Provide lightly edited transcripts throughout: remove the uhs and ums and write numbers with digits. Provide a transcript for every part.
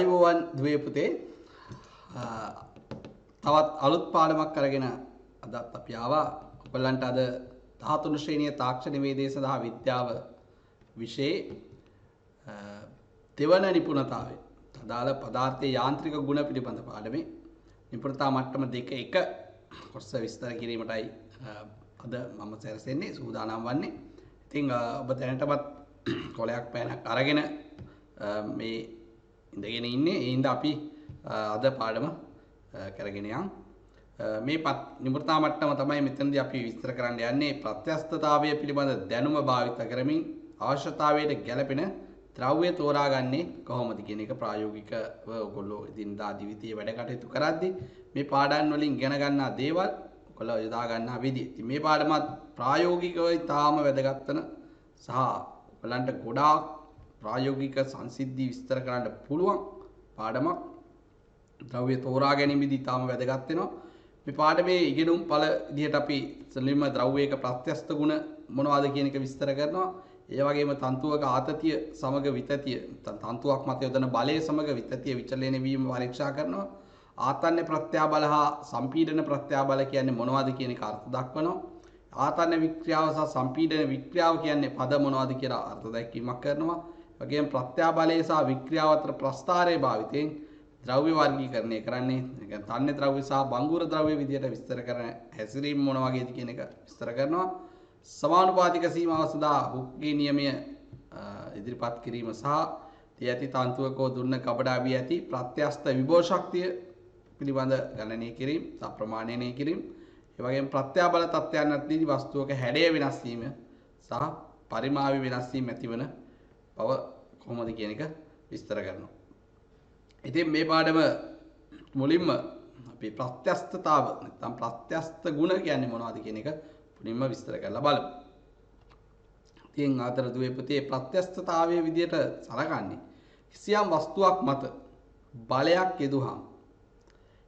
ආයුබෝවන් දුවේ පුතේ තවත් අලුත් පාඩමක් අරගෙන අදත් අපි ආවා ඔයගලන්ට අද 13 ශ්‍රේණිය තාක්ෂණ නිවේදනය සඳහා විද්‍යාව විෂයේ දෙවන නිපුණතාවය අදාළ පදාර්ථයේ යාන්ත්‍රික ගුණ පිළිබඳ පාඩමේ නිපුණතා මට්ටම 2 1 කොටස විස්තර කිරීමටයි අද මම සැරසෙන්නේ සූදානම් වන්නේ. ඉතින් ඔබ දැනටමත් කොලයක් පෑනක් අරගෙන මේ ඉඳගෙන ඉන්නේ. ඒ හින්දා අපි අද පාඩම කරගෙන යමු. මේ නිපුණතා මට්ටම තමයි මෙතනදී අපි විස්තර කරන්න යන්නේ. ප්‍රත්‍යස්ථතාවය පිළිබඳ දැනුම භාවිත කරමින් අවශ්‍යතාවයට ගැළපෙන ද්‍රව්‍ය තෝරාගන්නේ කොහොමද කියන එක ප්‍රායෝගිකව ඔයගොල්ලෝ දිනදා දිවිතියේ වැඩ කටයුතු කරද්දී මේ පාඩම් වලින් ඉගෙන ගන්නා දේවල් ඔයගොල්ලෝ යොදා ගන්නා විදිය. ඉතින් මේ පාඩමත් ප්‍රායෝගිකව ඉතාම වැදගත් වෙන සහ ඔයගලන්ට ගොඩාක් ප්‍රායෝගික සංසිද්ධි විස්තර කරන්න පුළුවන් පාඩමක්. ද්‍රව්‍ය තෝරා ගැනීමේදී ඉතාම වැදගත් වෙනවා. මේ පාඩමේ ඉගෙනුම් ඵල විදිහට අපි සෙලින්ම ද්‍රව්‍යයක ප්‍රත්‍යස්ත ගුණ මොනවද කියන එක විස්තර කරනවා. ඒ වගේම තන්තුවක ආතතිය සමග විතතිය තන්තුවක් මත යොදන බලය සමග විතතිය විචලනය වීම පරීක්ෂා කරනවා. ආතන්න ප්‍රත්‍යාබල හා සම්පීඩන ප්‍රත්‍යාබල කියන්නේ මොනවද කියන එක අර්ථ දක්වනවා. ආතන්න වික්‍රියාව සහ සම්පීඩන වික්‍රියාව කියන්නේ පද මොනවද කියලා අර්ථ දැක්වීමක් කරනවා. ඒ වගේම ප්‍රත්‍යාබලය සහ වික්‍රියාව අතර ප්‍රස්ථාරයේ භාවිතයෙන් ද්‍රව්‍ය වර්ගීකරණය කරන්නේ. ඒ කියන්නේ තන්නේ ද්‍රව්‍ය සහ බංගුර ද්‍රව්‍ය විදියට විස්තර කරන හැසිරීම මොන වගේද කියන එක විස්තර කරනවා. සමානුපාතික සීමාව සඳහා හුක්ගේ නියමය ඉදිරිපත් කිරීම සහ තී ඇති තන්තුවකෝ දුන්න කබඩා වී ඇති ප්‍රත්‍යස්ත විභව ශක්තිය පිළිබඳ ගණනය කිරීම සහ ප්‍රමාණනය කිරීම. ඒ වගේම ප්‍රත්‍යාබල තත්ත්වයන් අතරදී වස්තුවක හැඩය වෙනස් වීම සහ පරිමාවි වෙනස් වීම ඇතිවන බව කොහොමද කියන එක විස්තර කරනවා. ඉතින් මේ පාඩම මුලින්ම අපි ප්‍රත්‍යස්තතාව නැත්නම් ප්‍රත්‍යස්ත ගුණ කියන්නේ මොනවද කියන එක මුලින්ම විස්තර කරලා බලමු. ඉතින් ආතර දුවේ පුතේ ප්‍රත්‍යස්තතාවයේ විදියට සලකන්නේ කිසියම් වස්තුවක් මත බලයක් යෙදුවහම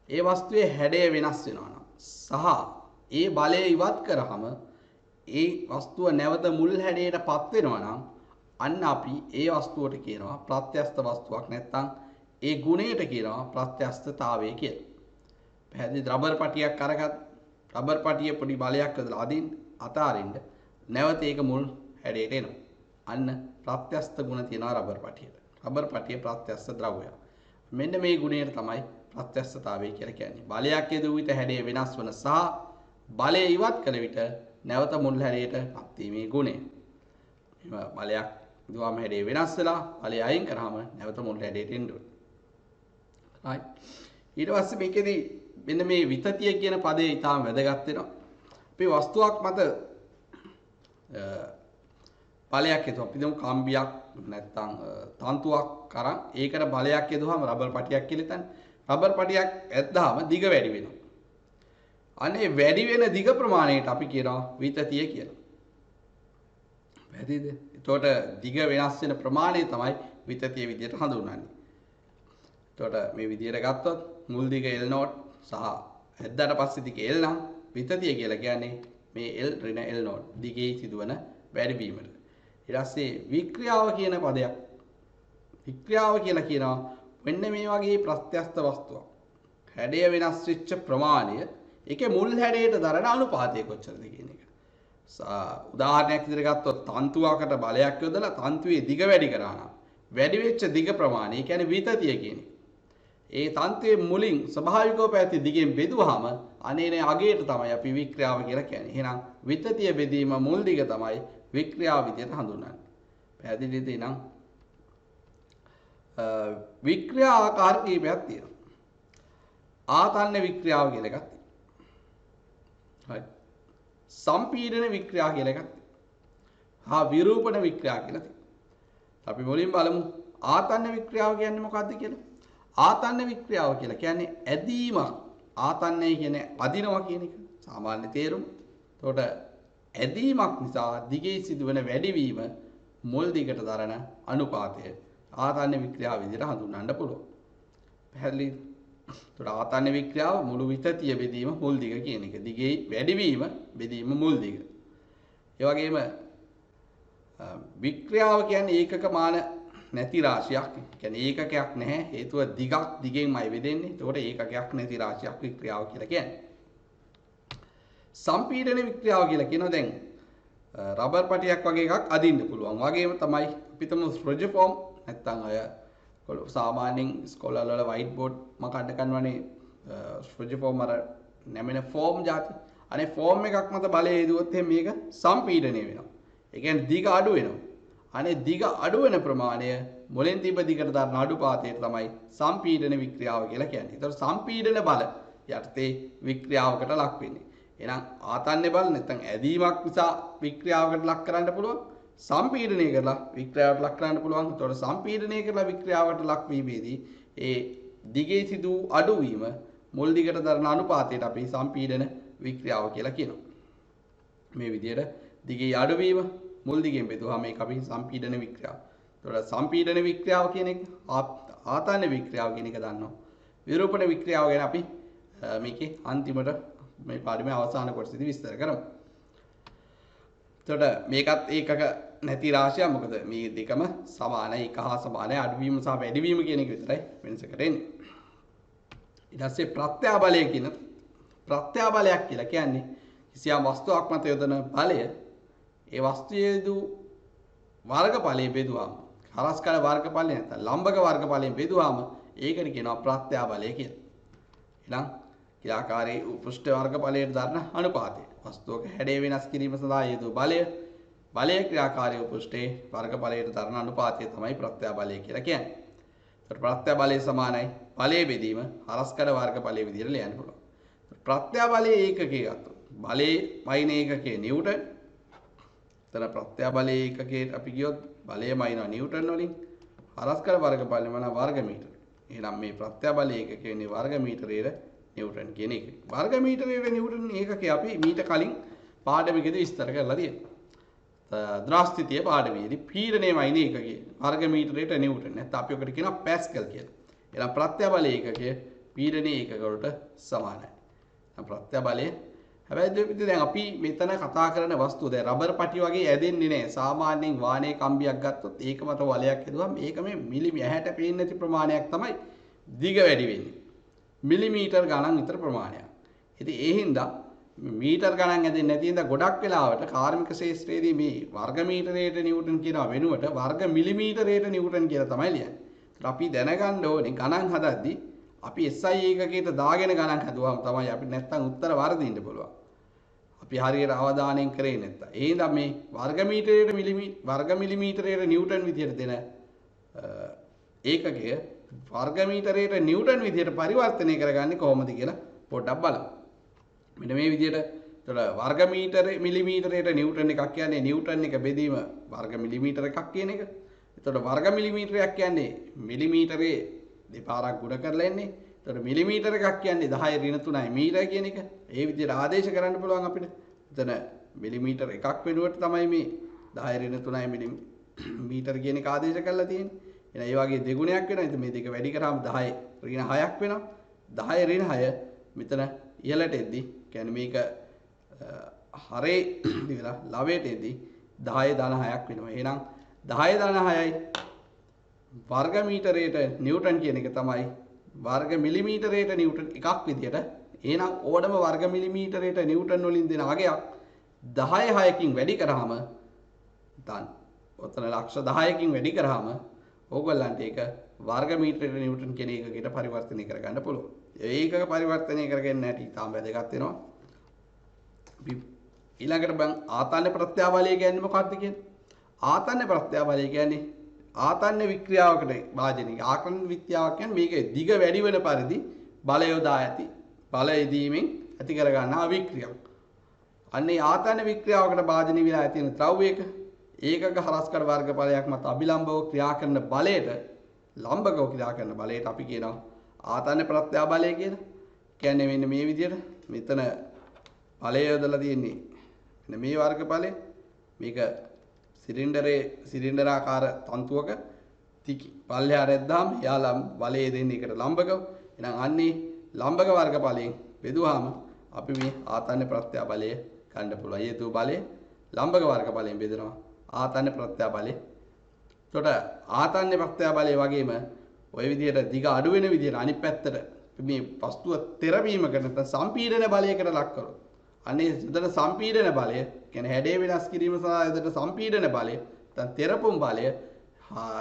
ඒ වස්තුවේ හැඩය වෙනස් වෙනවා නම් සහ ඒ බලය ඉවත් කරාම ඒ වස්තුව නැවත මුල් හැඩයට පත් වෙනවා නම් අන්න අපි ඒ වස්තුවට කියනවා ප්‍රත්‍යස්ත වස්තුවක් නැත්නම් ඒ ගුණයට කියනවා ප්‍රත්‍යස්තතාවය කියලා. පැහැදිලි රබර් පටියක් අරගත් රබර් පටිය පොඩි බලයක් යොදලා අදින්න අතාරින්න නැවත ඒක මුල් හැඩයට එනවා. අන්න ප්‍රත්‍යස්ත ගුණ තියෙනවා රබර් පටියට. රබර් පටිය ප්‍රත්‍යස්ත ද්‍රව්‍යයක්. මෙන්න මේ ගුණයට තමයි ප්‍රත්‍යස්තතාවය කියලා කියන්නේ. බලයක් යෙදුව විට හැඩය වෙනස් වන සහ බලය ඉවත් කළ විට නැවත මුල් හැඩයට පත් වීමේ ගුණය. මේ බලයක් දුවම හැඩය වෙනස් වෙලා බලය අයින් කරාම නැවත මුල් හැඩයට එන්න ඕනේ. right. ඊට පස්සේ මේකෙදී මෙන්න මේ විතතිය කියන පදේ ඊටාම වැදගත් වෙනවා. අපි වස්තුවක් මත බලයක් යදුවා. අපි දුම් කම්බියක් නැත්නම් තන්තුවක් කරන් ඒකට බලයක් යදුවාම රබර් පටියක් කියලා හිතන්න. රබර් පටියක් ඇද්දාම දිග වැඩි වෙනවා. අනේ වැඩි වෙන දිග ප්‍රමාණයට අපි කියනවා විතතිය කියලා. වැදගත්ද? එතකොට දිග වෙනස් වෙන ප්‍රමාණය තමයි විතතිය විදියට හඳුන්වන්නේ. එතකොට මේ විදියට ගත්තොත් මුල් දිග L නෝට් සහ ඇද්දාට පස්සේ දිග L නම් විතතිය කියලා කියන්නේ මේ L ඍණ L නෝට් දිගේ සිදුවන වැඩිවීමට. ඊට පස්සේ වික්‍රියාව කියන පදයක්. වික්‍රියාව කියලා කියනවා මෙන්න මේ වගේ ප්‍රත්‍යස්ත වස්තුවක්. හැඩය වෙනස් වෙච්ච ප්‍රමාණය ඒකේ මුල් හැඩයට දරන අනුපාතය කොච්චරද කියන එක. උදාහරණයක් විදිහට ගත්තොත් තන්තුවකට බලයක් යොදලා තන්තුවේ දිග වැඩි කරා නම් වැඩි වෙච්ච දිග ප්‍රමාණය කියන්නේ විතතිය කියන්නේ. ඒ තන්තුවේ මුලින් ස්වභාවිකව පැවති දිගෙන් බෙදුවාම අනේනේ අගයට තමයි අපි වික්‍රියාව කියලා කියන්නේ. එහෙනම් විතතිය බෙදීම මුල් දිග තමයි වික්‍රියාව විදිහට හඳුන්වන්නේ. පැහැදිලිද එහෙනම්? වික්‍රියා ආකාර කීපයක් තියෙනවා. ආතන්න වික්‍රියාව කියලා එකක් තියෙනවා. right. සම්පීඩන වික්‍රියා කියලා එකක් තියෙනවා. හා විරූපණ වික්‍රියා කියලා තියෙනවා. අපි මුලින් බලමු ආතන්න වික්‍රියාව කියන්නේ මොකක්ද කියලා. ආතන්න වික්‍රියාව කියලා කියන්නේ ඇදීමක්. ආතන්නය කියන්නේ අදිනවා කියන එක. සාමාන්‍ය තේරුම. එතකොට ඇදීමක් නිසා දිගේ සිදුවන වැඩිවීම මුල් දිගට දරන අනුපාතය ආතන්න වික්‍රියාව විදිහට හඳුන්වන්න පුළුවන්. පැහැදිලිද? එතකොට ආතන්න වික්‍රියාව මුළු විතතිය බෙදීම මුල් දිග කියන එක. දිගේ වැඩිවීම බෙදීම මුල් දිග. ඒ වගේම වික්‍රියාව කියන්නේ ඒකක මාන නැති රාශියක්. කියන්නේ ඒකකයක් නැහැ. හේතුව දිගක් දිගෙන්මයි වෙදෙන්නේ. ඒකට ඒකකයක් නැති රාශියක් වික්‍රියාව කියලා කියන්නේ. සම්පීඩන වික්‍රියාව කියලා කියනවා දැන් රබර් පටියක් වගේ එකක් අදින්න පුළුවන්. වගේම තමයි අපිටම රොජර් ෆෝම් නැත්තම් අය සාමාන්‍යයෙන් ඉස්කෝලවල වල වයිට් බෝඩ් මකන්න කරනවනේ රොජර් ෆෝම් අර නැමෙන ෆෝම් જાති. අනේ ෆෝම් එකක් මත බලය යදුවොත් එහෙනම් මේක සම්පීඩනය වෙනවා. ඒ කියන්නේ දිග අඩු වෙනවා. අනේ දිග අඩු වෙන ප්‍රමාණය මොලෙන් තිබ්බ දිගට දාන අඩුපාතයට තමයි සම්පීඩන වික්‍රියාව කියලා කියන්නේ. ඒතකොට සම්පීඩන බල යටතේ වික්‍රියාවකට ලක් වෙන්නේ. එහෙනම් ආතන්‍ය බල නැත්නම් ඇදීමක් නිසා වික්‍රියාවකට ලක් කරන්න පුළුවන්. සම්පීඩනය කරලා වික්‍රියාවට ලක් කරන්න පුළුවන්. ඒතකොට සම්පීඩනය කරලා වික්‍රියාවට ලක් වීමේදී ඒ දිගේ සිදු අඩුවීම මුල් දිගට දරන අනුපාතයට අපි සම්පීඩන වික්‍රියාව කියලා කියනවා. මේ විදිහට දිගේ අඩුවීම මුල් දිගෙන් බෙදුවාම මේක අපි සම්පීඩන වික්‍රියාව. ඒතකොට සම්පීඩන වික්‍රියාව කියන එක ආතන්‍ය වික්‍රියාව කියන එක දන්නවා. විරූපණ වික්‍රියාව ගැන අපි මේකේ අන්තිමට මේ පාඩමේ අවසාන කොටසේදී විස්තර කරමු. එතකොට මේකත් ඒකක නැති රාශියක්. මොකද මේ දෙකම සමානයි, එක හා සමානයි. අඩුවීම සහ වැඩිවීම කියන එක විතරයි වෙනසකට එන්නේ. ඊට පස්සේ ප්‍රත්‍යාබලය කියන ප්‍රත්‍යාබලයක් කියලා කියන්නේ කිසියම් වස්තුවක් මත යොදන බලය ඒ වස්තුවේදු වර්ගඵලයේ බෙදුවාම හරස්කඩ වර්ගඵලය නැත්නම් ලම්බක වර්ගඵලයෙන් බෙදුවාම ඒකට කියනවා ප්‍රත්‍යාබලය කියලා. එහෙනම් ක්‍රියාකාරී උපෘෂ්ඨ වර්ගඵලයට දරන අනුපාතය. වස්තුවක හැඩය වෙනස් කිරීම සඳහා යෙදූ බලය ක්‍රියාකාරී උපෘෂ්ඨයේ වර්ගඵලයට දරන අනුපාතය තමයි ප්‍රත්‍යාබලය කියලා කියන්නේ. ඒතර ප්‍රත්‍යාබලය සමානයි බලයේ බෙදීම හරස්කඩ වර්ගඵලයේ විදිහට ලියන්න පුළුවන්. ප්‍රත්‍යාබලයේ ඒකකය ගත්තොත් බලයේ වයින් ඒකකයේ නිව්ටන්. එතන ප්‍රත්‍යාබලයේ ඒකකයට අපි ගියොත් බලය මයින්නවා නිව්ටන් වලින්. හරස්කඩ වර්ගඵලය මන වර්ග මීටර. එහෙනම් මේ ප්‍රත්‍යාබලයේ ඒකකය වෙන්නේ වර්ග මීටරයේ නිව්ටන් කියන එක. වර්ග මීටරයේ නිව්ටන් ඒකකය අපි මීට කලින් පාඩමකදී විස්තර කරලා තියෙනවා. ද්‍රාස්තිතිය පාඩමේදී පීඩනයේ වයින් ඒකකය වර්ග මීටරයට නිව්ටන්. නැත්නම් අපි ඔකට කියනවා පැස්කල් කියලා. එහෙනම් ප්‍රත්‍යාබලයේ ඒකකය පීඩනයේ ඒකක වලට සමානයි. ප්‍රත්‍යාබලය හැබැයි දැන් අපි මෙතන කතා කරන වස්තුව දැන් රබර් පටි වගේ ඇදෙන්නේ නැහැ. සාමාන්‍යයෙන් වාහනේ කම්බියක් ගත්තොත් ඒක මත වලයක් ඇදුවම මේක මේ මිලිමි ඇහැට පේන්නේ නැති ප්‍රමාණයක් තමයි දිග වැඩි වෙන්නේ. මිලිමීටර් ගණන් විතර ප්‍රමාණයක්. ඉතින් ඒ හින්දා මීටර් ගණන් ඇදෙන්නේ නැති හින්දා ගොඩක් වෙලාවට කාර්මික ශාස්ත්‍රයේදී මේ වර්ග මීටරයට නිව්ටන් කියනවා වෙනුවට වර්ග මිලිමීටරයට නිව්ටන් කියලා තමයි ලියන්නේ. ඒත් අපි දැනගන්න ඕනේ ගණන් හදද්දී අපි SI ඒකකයට දාගෙන ගණන් හදුවාම තමයි අපිට නැත්තම් උත්තර වර්ධින්න පුළුවන්. අපි හරියට අවධානයෙන් කරේ නැත්තම්. ඒ හින්දා මේ වර්ග මිලිමීටරයට නිව්ටන් විදියට දෙන ඒකකය වර්ග මීටරයට නිව්ටන් විදියට පරිවර්තනය කරගන්නේ කොහොමද කියලා පොඩ්ඩක් බලමු. මෙන්න මේ විදියට එතකොට වර්ග මිලිමීටරයට නිව්ටන් එකක් කියන්නේ නිව්ටන් එක බෙදීම වර්ග මිලිමීටර එකක් කියන එක. එතකොට වර්ග මිලිමීටරයක් කියන්නේ මිලිමීටරේ දෙපාරක් ගුණ කරලා එන්නේ. එතකොට මිලිමීටර එකක් කියන්නේ 10 ඍණ 3යි මීටර කියන එක. ඒ විදිහට ආදේශ කරන්න පුළුවන් අපිට. එතන මිලිමීටර එකක් වෙනුවට තමයි මේ 10 ඍණ 3යි මිලිමීටර කියන එක ආදේශ කරලා තියෙන්නේ. එහෙනම් ඒ වගේ දෙගුණයක් වෙනවා. ඉතින් මේ දෙක වැඩි කරාම 10 ඍණ 6ක් වෙනවා. 10 ඍණ 6 මෙතන ඉහළට එද්දි කියන්නේ මේක හරේ දිවිලා ලවයට එද්දි 10 ධන 6ක් වෙනවා. එහෙනම් 10 ධන 6යි වර්ග මීටරයට නිව්ටන් කියන එක තමයි වර්ග මිලිමීටරයට නිව්ටන් එකක් විදියට. එහෙනම් ඕනම වර්ග මිලිමීටරයට නිව්ටන් වලින් දෙන අගයක් 10 6කින් වැඩි කරාම දැන් ඔතන ලක්ෂ 10කින් වැඩි කරාම ඕගොල්ලන්ට ඒක වර්ග මීටරයට නිව්ටන් කියන එකකට පරිවර්තනය කරගන්න පුළුවන්. ඒකක පරිවර්තනය කරගෙන නැටි තාම වැදගත් වෙනවා. ඊළඟට බං ආතන්‍ය ප්‍රත්‍යාබලය කියන්නේ මොකක්ද කියන්නේ? ආතන්‍ය ප්‍රත්‍යාබලය කියන්නේ ආතන්‍ය වික්‍රියාවකට වාජනික ආකරණ වික්‍රියාවක් කියන්නේ මේකේ දිග වැඩි වෙන පරිදි බලය යොදා ඇති බල යෙදීමෙන් ඇති කර ගන්නා වික්‍රියාවක්. අන්නේ ආතන්‍ය වික්‍රියාවකට වාජනි විලා ඇති වෙන ද්‍රව්‍යයක ඒකක හරස්කඩ වර්ගඵලයක් මත අභිලම්බව ක්‍රියා කරන බලයට ලම්බකව ක්‍රියා කරන බලයට අපි කියනවා ආතන්‍ය ප්‍රත්‍යාබලය කියලා. කියන්නේ මෙන්න මේ විදිහට මෙතන බලය යොදලා තියෙන්නේ. මෙන්න මේ වර්ගඵලය මේක සිලින්ඩරාකාර තන්තුවක තිකි පල්ලෙහාට ඇද්දාම එයාලා බලය දෙන්නේ එකට ලම්බකව. එහෙනම් අන්නේ ලම්බක වර්ගඵලයෙන් බෙදුවාම අපි මේ ආතන්‍ය ප්‍රත්‍යාබලය ගන්න පුළුවන්. හේතු බලය ලම්බක වර්ගඵලයෙන් බෙදෙනවා. ආතන්‍ය ප්‍රත්‍යාබලය එතකොට ආතන්‍ය ප්‍රත්‍යාබලය වගේම ওই විදිහට දිග අඩු වෙන විදිහට අනිත් පැත්තට මේ වස්තුව තෙරවීමකට නැත්නම් සම්පීඩන බලයකට ලක් කරොත් අනේ එතන සම්පීඩන බලය කියන්නේ හැඩේ වෙනස් කිරීම සඳහා එතන සම්පීඩන බලය නැත්නම් තෙරපුම් බලය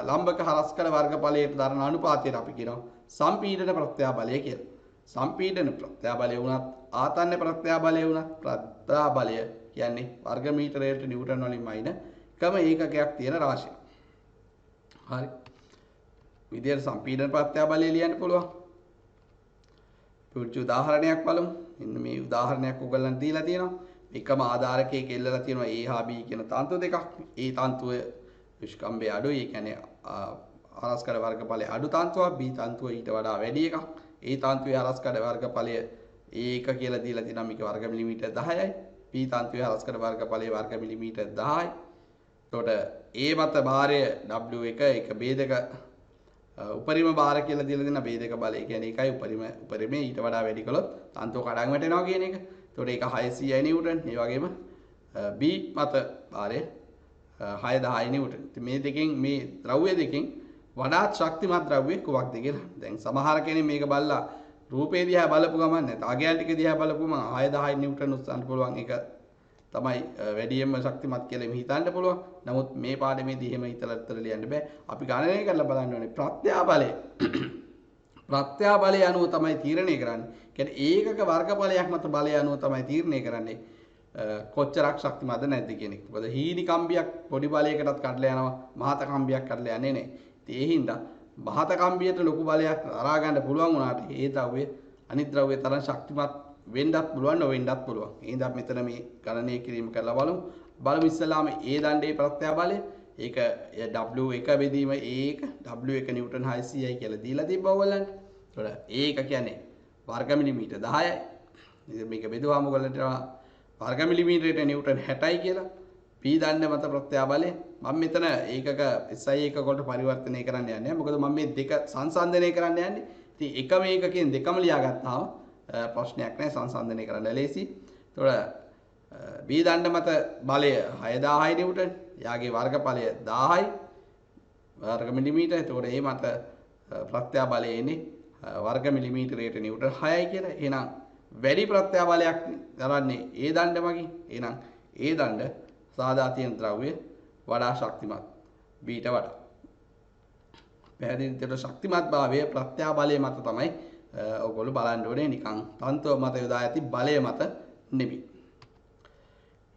ලම්බක හරස්කඩ වර්ගඵලයට දරන අනුපාතයට අපි කියනවා සම්පීඩන ප්‍රත්‍යාබලය කියලා. සම්පීඩන ප්‍රත්‍යාබලය වුණත් ආතන්‍ය ප්‍රත්‍යාබලය වුණත් ප්‍රත්‍යාබලය කියන්නේ වර්ග මීටරයට නිව්ටන් වලින් මයින එකම ඒකකයක් තියෙන රාශිය. හරි. විදියට සම්පීඩන ප්‍රත්‍යාබලය ලියන්න පුළුවන්. පුංචි උදාහරණයක් බලමු. මෙන්න මේ උදාහරණයක් ඔයගලන්ට දීලා තියෙනවා. එකම ආධාරකයක එල්ලලා තියෙනවා A හා B කියන තන්තු දෙකක්. A තන්තුව විස්කම්බේ අඩුයි. ඒ කියන්නේ හරස්කඩ වර්ගඵලයේ අඩු තන්තුවක්. B තන්තුව ඊට වඩා වැඩි එකක්. A තන්තුවේ හරස්කඩ වර්ගඵලය A1 කියලා දීලා තියෙනවා. මේක වර්ග මිලිමීටර් 10යි. B තන්තුවේ හරස්කඩ වර්ගඵලය වර්ග මිලිමීටර් 10යි. එතකොට A මත භාරය W1 එක B2 උපරිම භාර කියලා දීලා දෙන B2 බලය කියන්නේ ඒකයි උපරිමේ ඊට වඩා වැඩි කළොත් තන්තුව කඩන් වැටෙනවා කියන එක. එතකොට ඒක 600යි නිව්ටන්. ඒ වගේම B මත භාරය 610යි නිව්ටන්. ඉතින් මේ දෙකෙන් මේ ද්‍රව්‍ය දෙකෙන් වඩාත් ශක්තිමත් ද්‍රව්‍ය කුමක්ද කියලා. දැන් සමහර කෙනෙක් මේක බලලා රූපේ දිහා බලපු ගමන් නැත්නම් අගයන් ටික දිහා බලපුවම 610 නිව්ටන් උස්සන්න පුළුවන් එක තමයි වැඩියෙන්ම ශක්තිමත් කියලා මේ හිතන්න පුළුවන්. නමුත් මේ පාඩමේදී එහෙම හිතලා ලියන්න බෑ. අපි ගණනය කරලා බලන්න ඕනේ ප්‍රත්‍යාබලය. ප්‍රත්‍යාබලය අනුව තමයි තීරණය කරන්නේ. කියන්නේ ඒකක වර්ගඵලයක් මත බලය අනුව තමයි තීරණය කරන්නේ. කොච්චරක් ශක්තිමත්ද නැද්ද කියන එක. මොකද හීනි කම්බියක් පොඩි බලයකටත් කඩලා යනවා. මහත කම්බියක් කඩලා යන්නේ නැහැ. ඉතින් ඒ හින්දා මහත කම්බියට ලොකු බලයක් අරා ගන්න පුළුවන් වුණාට ඒ ද්‍රව්‍ය අනිත් ද්‍රව්‍ය තරම් ශක්තිමත් වෙන්නත් පුළුවන් නොවෙන්නත් පුළුවන්. ඒ හින්දා මෙතන මේ ගණනය කිරීම කරලා බලමු. බලමු ඉස්සලාම A දණ්ඩේ ප්‍රත්‍යාබලය. ඒක W1 බෙදීම A1 W1 නිව්ටන් 600යි කියලා දීලා තිබ්බා ඔයගලන්ට. ඒකට A1 කියන්නේ වර්ග මිලිමීටර් 10යි. ඉතින් මේක බෙදුවාම ඔයගලන්ට වර්ග මිලිමීටරයට නිව්ටන් 60යි කියලා. P දණ්ඩ මත ප්‍රත්‍යාබලය මම මෙතන ඒකක SI එකක වලට පරිවර්තනය කරන්න යන්නේ. මොකද මම මේ දෙක සංසන්දනය කරන්න යන්නේ. ඉතින් එකම ඒකකෙන් දෙකම ලියාගත්තාම ප්‍රශ්නයක් නැහැ සංසන්දනය කරන්න ලේසි. එතකොට B දණ්ඩ මත බලය 6000යි නිව්ටන්. යාගේ වර්ගඵලය 1000යි වර්ග මිලිමීටර. එතකොට ඒ මත ප්‍රත්‍යාබලය එන්නේ වර්ග මිලිමීටරයට නිව්ටන් 6යි කියලා. එහෙනම් වැඩි ප්‍රත්‍යාබලයක් දරන්නේ A දණ්ඩ මගින්. එහෙනම් A දණ්ඩ සාදා තියෙන ද්‍රව්‍ය වඩා ශක්තිමත් B ට වඩා. පැහැදිලි විදිහට ශක්තිමත් භාවය ප්‍රත්‍යාබලය මත තමයි ඔයගොල්ලෝ බලන්න ඕනේ. නිකන් තන්තුව මත යොදා ඇති බලය මත නෙමෙයි.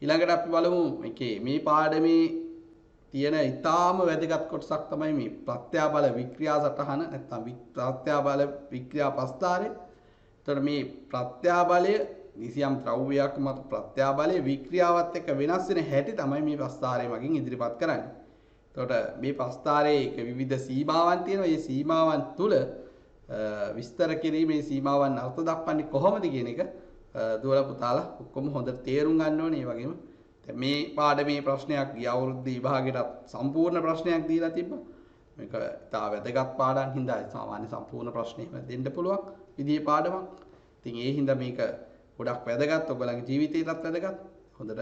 ඊළඟට අපි බලමු මේ පාඩමේ තියෙන ඊටාම වැදගත් කොටසක් තමයි මේ ප්‍රත්‍යාබල වික්‍රියා සටහන නැත්නම් ප්‍රත්‍යාබල වික්‍රියා ප්‍රස්ථාරය. එතකොට මේ ප්‍රත්‍යාබලය නිසියම් ද්‍රව්‍යයක් මත ප්‍රත්‍යාබලයේ වික්‍රියාවත් එක්ක වෙනස් වෙන හැටි තමයි මේ ප්‍රස්ථාරය මගින් ඉදිරිපත් කරන්නේ. එතකොට මේ ප්‍රස්ථාරයේ විවිධ සීමාවන් තියෙනවා. මේ සීමාවන් තුල විස්තර කිරීමේ සීමාවන් අර්ථ දක්වන්නේ කොහොමද කියන එක දුවලා පුතාලා ඔක්කොම හොඳට තේරුම් ගන්න ඕනේ. ඒ වගේම දැන් මේ පාඩමේ ප්‍රශ්නයක් ගිය අවුරුද්ද විභාගයටත් සම්පූර්ණ ප්‍රශ්නයක් දීලා තිබ්බා. මේක තා වැදගත් පාඩම් හින්දා සාමාන්‍ය සම්පූර්ණ ප්‍රශ්නෙම දෙන්න පුළුවන් විදිහේ පාඩමක්. ඉතින් ඒ හින්දා මේක ගොඩක් වැදගත්. ඔයගලගේ ජීවිතේටත් වැදගත්. හොඳට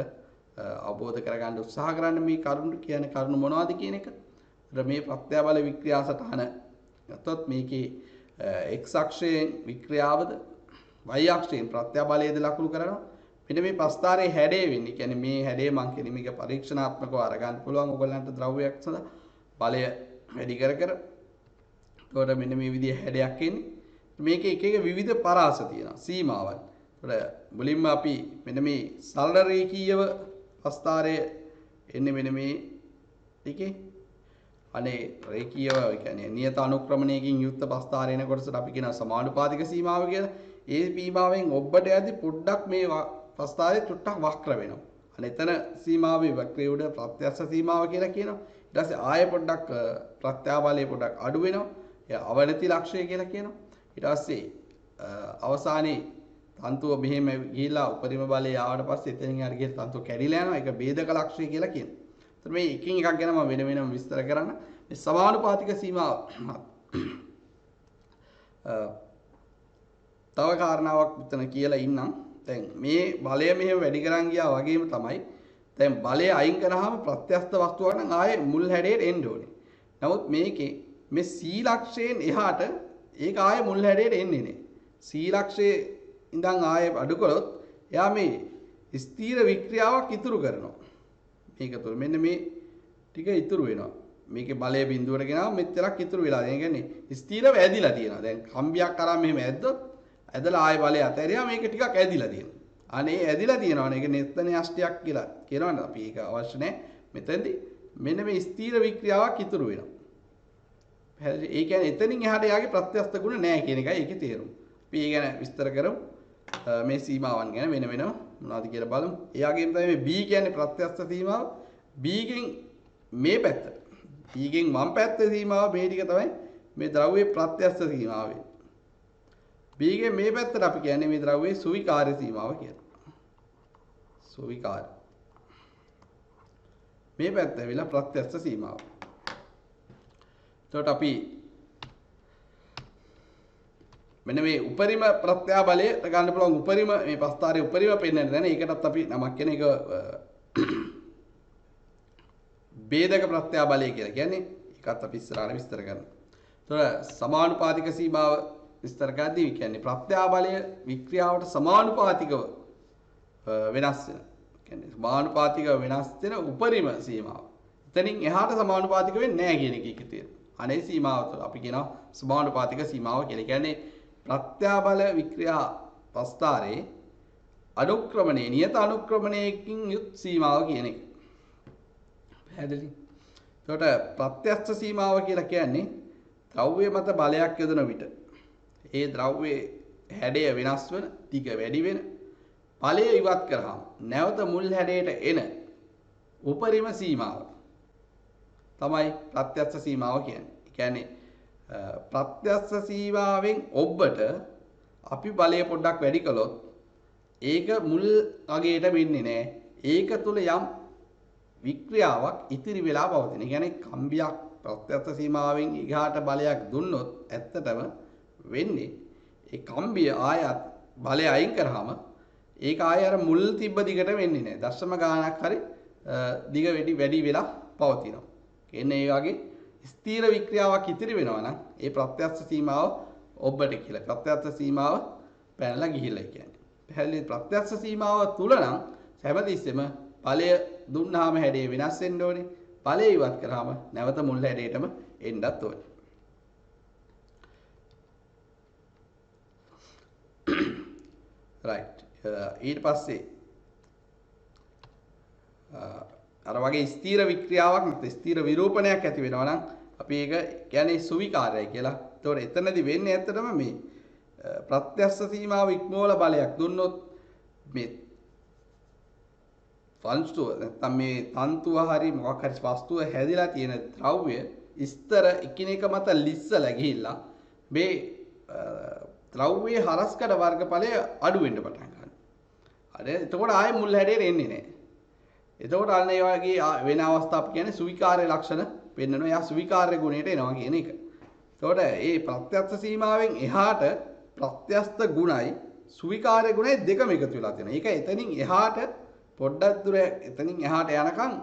අවබෝධ කරගන්න උත්සාහ කරන්න මේ කරුණු කියන්නේ කරුණු මොනවද කියන එක. මේ ප්‍රත්‍යාබල වික්‍රියා සටහන ගත්තොත් මේකේ x අක්ෂයෙන් වික්‍රියාවද y අක්ෂයෙන් ප්‍රත්‍යාබලයේද ලකුණු කරනවා. මෙන්න මේ ප්‍රස්ථාරයේ හැඩය වෙන්නේ. කියන්නේ මේ හැඩය මම කියන්නේ මේක පරීක්ෂණාත්මකව අරගන්න පුළුවන් ඔයගලන්ට ද්‍රව්‍යයක් සඳහා බලය වැඩි කර කර. ඒකට මෙන්න මේ විදිහේ හැඩයක් එන්නේ. මේකේ එක එක විවිධ පරාස තියෙනවා සීමාවන්. ඒකට මුලින්ම අපි මෙන්න මේ සරල රේඛීයව ප්‍රස්ථාරයේ එන්නේ මෙන්න මේ ටිකේ අනේ රේඛීයව කියන්නේ නියත අනුක්‍රමණයකින් යුක්ත ප්‍රස්ථාරයන කොටසට අපි කියනවා සමානුපාතික සීමාව කියලා. ඒ සීමාවෙන් ඔබට යද්දි පොඩ්ඩක් මේ ප්‍රස්ථාරය චුට්ටක් වක්‍ර වෙනවා. අනේ එතන සීමාවේ වක්‍රයේ උඩ ප්‍රත්‍යක්ෂ සීමාව කියලා කියනවා. ඊට පස්සේ ආයෙ පොඩ්ඩක් ප්‍රත්‍යාබලයේ පොඩ්ඩක් අඩු වෙනවා. ඒ අවනති ලක්ෂය කියලා කියනවා. ඊට පස්සේ අවසානයේ තන්තුව මෙහෙම ගිහිලා උපරිම බලය ආවට පස්සේ එතනින් හරි ගිහින් තන්තුව කැඩිලා යනවා. ඒක ભેදක ලක්ෂය කියලා කියනවා. එතන මේ එකින් එකක් ගැන මම වෙන වෙනම විස්තර කරන්න. මේ සමානුපාතික සීමාව තව කාරණාවක් මෙතන කියලා ඉන්නම්. දැන් මේ බලය මෙහෙම වැඩි කරන් ගියා වගේම තමයි දැන් බලය අයින් කරාම ප්‍රත්‍යස්ත වස්තුවක් නම් ආයේ මුල් හැඩයට එන්න ඕනේ. නමුත් මේකේ මේ C ලක්ෂයෙන් එහාට ඒක ආයේ මුල් හැඩයට එන්නේ නැහැ. C ලක්ෂයේ ඉඳන් ආයේ අඩු කළොත් එයා මේ ස්ථීර වික්‍රියාවක් ඉතුරු කරනවා. මේක තුළ මෙන්න මේ ටික ඉතුරු වෙනවා. මේකේ බලය බිඳුවට ගෙනාව මෙච්චරක් ඉතුරු වෙලා. ඒ කියන්නේ ස්ථීරව ඇදිලා තියෙනවා. දැන් කම්බියක් අරන් මෙහෙම ඇද්දොත් ඇදලා ආයේ බලය අතහැරියා මේක ටිකක් ඇදිලා තියෙනවා. අනේ ඇදිලා තියෙනවනේ. ඒක නෙත්තනේ අෂ්ටයක් කියලා කියනවනේ. අපි ඒක අවශ්‍ය නැහැ. මෙතෙන්දී මෙන්න මේ ස්ථීර වික්‍රියාවක් ඉතුරු වෙනවා. පැහැදිලි. ඒ කියන්නේ එතනින් එහාට යාගේ ප්‍රත්‍යස්ත ගුණ නැහැ කියන එකයි ඒකේ තේරුම. අපි ඒ ගැන විස්තර කරමු. මේ සීමාවන් ගැන වෙන වෙනම මොනවද කියලා බලමු. එයාගෙන් තමයි මේ B කියන්නේ ප්‍රත්‍යස්ත සීමාව. B ගෙන් මේ පැත්ත. B ගෙන් වම් පැත්තේ සීමාව මේ ටික තමයි මේ ද්‍රව්‍යයේ ප්‍රත්‍යස්ත සීමාව වෙන්නේ. B ගෙන් මේ පැත්තට අපි කියන්නේ මේ ද්‍රව්‍යයේ සුවිකාර්ය සීමාව කියලා. සුවිකාර්ය. මේ පැත්ත ඇවිල්ලා ප්‍රත්‍යස්ත සීමාව. එතකොට අපි මෙන්න මේ උපරිම ප්‍රත්‍යාබලය ගන්න පුළුවන් උපරිම මේ ප්‍රස්ථාරයේ උපරිම පෙන්වන්න දැන ඒකටත් අපි නමක් කියන එක ભેදක ප්‍රත්‍යාබලය කියලා කියන්නේ ඒකත් අපි ඉස්සරහට විස්තර කරනවා. එතකොට සමානුපාතික සීමාව විස්තර කරද්දී කියන්නේ ප්‍රත්‍යාබලය වික්‍රියාවට සමානුපාතිකව වෙනස් වෙන. කියන්නේ සමානුපාතිකව වෙනස් වෙන උපරිම සීමාව. එතනින් එහාට සමානුපාතික වෙන්නේ නැහැ කියන එක ඒකේ තියෙනවා. අනේ සීමාව තුළ අපි කියනවා සමානුපාතික සීමාව කියලා. කියන්නේ ප්‍රත්‍යාබල වික්‍රියා ප්‍රස්ථාරයේ අනුක්‍රමණයේ නියත අනුක්‍රමණයකින් යුත් සීමාව කියන එක. පැහැදිලි. එතකොට ප්‍රත්‍යස්ත සීමාව කියලා කියන්නේ ද්‍රව්‍ය මත බලයක් යොදන විට ඒ ද්‍රව්‍යයේ හැඩය වෙනස් වෙන, ටික වැඩි වෙන, ඵලය ඉවත් කරාම නැවත මුල් හැඩයට එන උපරිම සීමාව තමයි ප්‍රත්‍යස්ත සීමාව කියන්නේ. ඒ කියන්නේ ප්‍රත්‍යස්ත සීමාවෙන් ඔබට අපි බලය පොඩ්ඩක් වැඩි කළොත් ඒක මුල් අගයට වෙන්නේ නැහැ. ඒක තුල යම් වික්‍රියාවක් ඉතිරි වෙලා පවතින. ඒ කියන්නේ කම්බියක් ප්‍රත්‍යස්ත සීමාවෙන් ඊගාට බලයක් දුන්නොත් ඇත්තටම වෙන්නේ ඒ කම්බිය ආයත් බලය අයින් කරාම ඒක ආය අර මුල් තිබ්බ දිගට වෙන්නේ නැහැ. දශම ගාණක් හරි දිග වැඩි වෙලා පවතිනවා. කියන්නේ ඒ වගේ ස්ථීර වික්‍රියාවක් ඉතිරි වෙනවා නම් ඒ ප්‍රත්‍යස්ත සීමාව ඔබට කියලා. ප්‍රත්‍යස්ත සීමාව පැනලා ගිහිල්ලා කියන්නේ. පැහැදිලි ප්‍රත්‍යස්ත සීමාව තුල නම් හැමතිස්සෙම ඵලය දුන්නාම හැඩය වෙනස් වෙන්න ඕනේ. ඵලය ඉවත් කරාම නැවත මුල් හැඩයටම එන්නත් ඕනේ. right. ඊට පස්සේ අර වගේ ස්ථීර වික්‍රියාවක් නැත්නම් ස්ථීර විරූපණයක් ඇති වෙනවා නම් අපි ඒක කියන්නේ සුවිකාරයයි කියලා. ඒතකොට එතනදී වෙන්නේ ඇත්තටම මේ ප්‍රත්‍යස්ත සීමාව ඉක්මවල බලයක් දුන්නොත් මේ වංශුව නැත්නම් මේ තන්තුව හරි මොකක් හරි වස්තුව හැදිලා තියෙන ද්‍රව්‍ය ස්තර එකිනෙක මත ලිස්සලා ගිහිල්ලා මේ ද්‍රව්‍යයේ හරස්කඩ වර්ගඵලය අඩු වෙන්න පටන් ගන්නවා. හරි. එතකොට ආයේ මුල් හැඩයට එන්නේ නැහැ. එතකොට අන්න ඒ වගේ වෙන අවස්ථාවක් කියන්නේ සුවිකාර්ය ලක්ෂණ පෙන්වනවා. එයා සුවිකාර්ය ගුණයට එනවා කියන එක. එතකොට මේ ප්‍රත්‍යස්ත සීමාවෙන් එහාට ප්‍රත්‍යස්ත ගුණයි සුවිකාර්ය ගුණයි දෙකම එකතු වෙලා තියෙනවා. ඒක එතනින් එහාට පොඩ්ඩක් දුර එතනින් එහාට යනකම්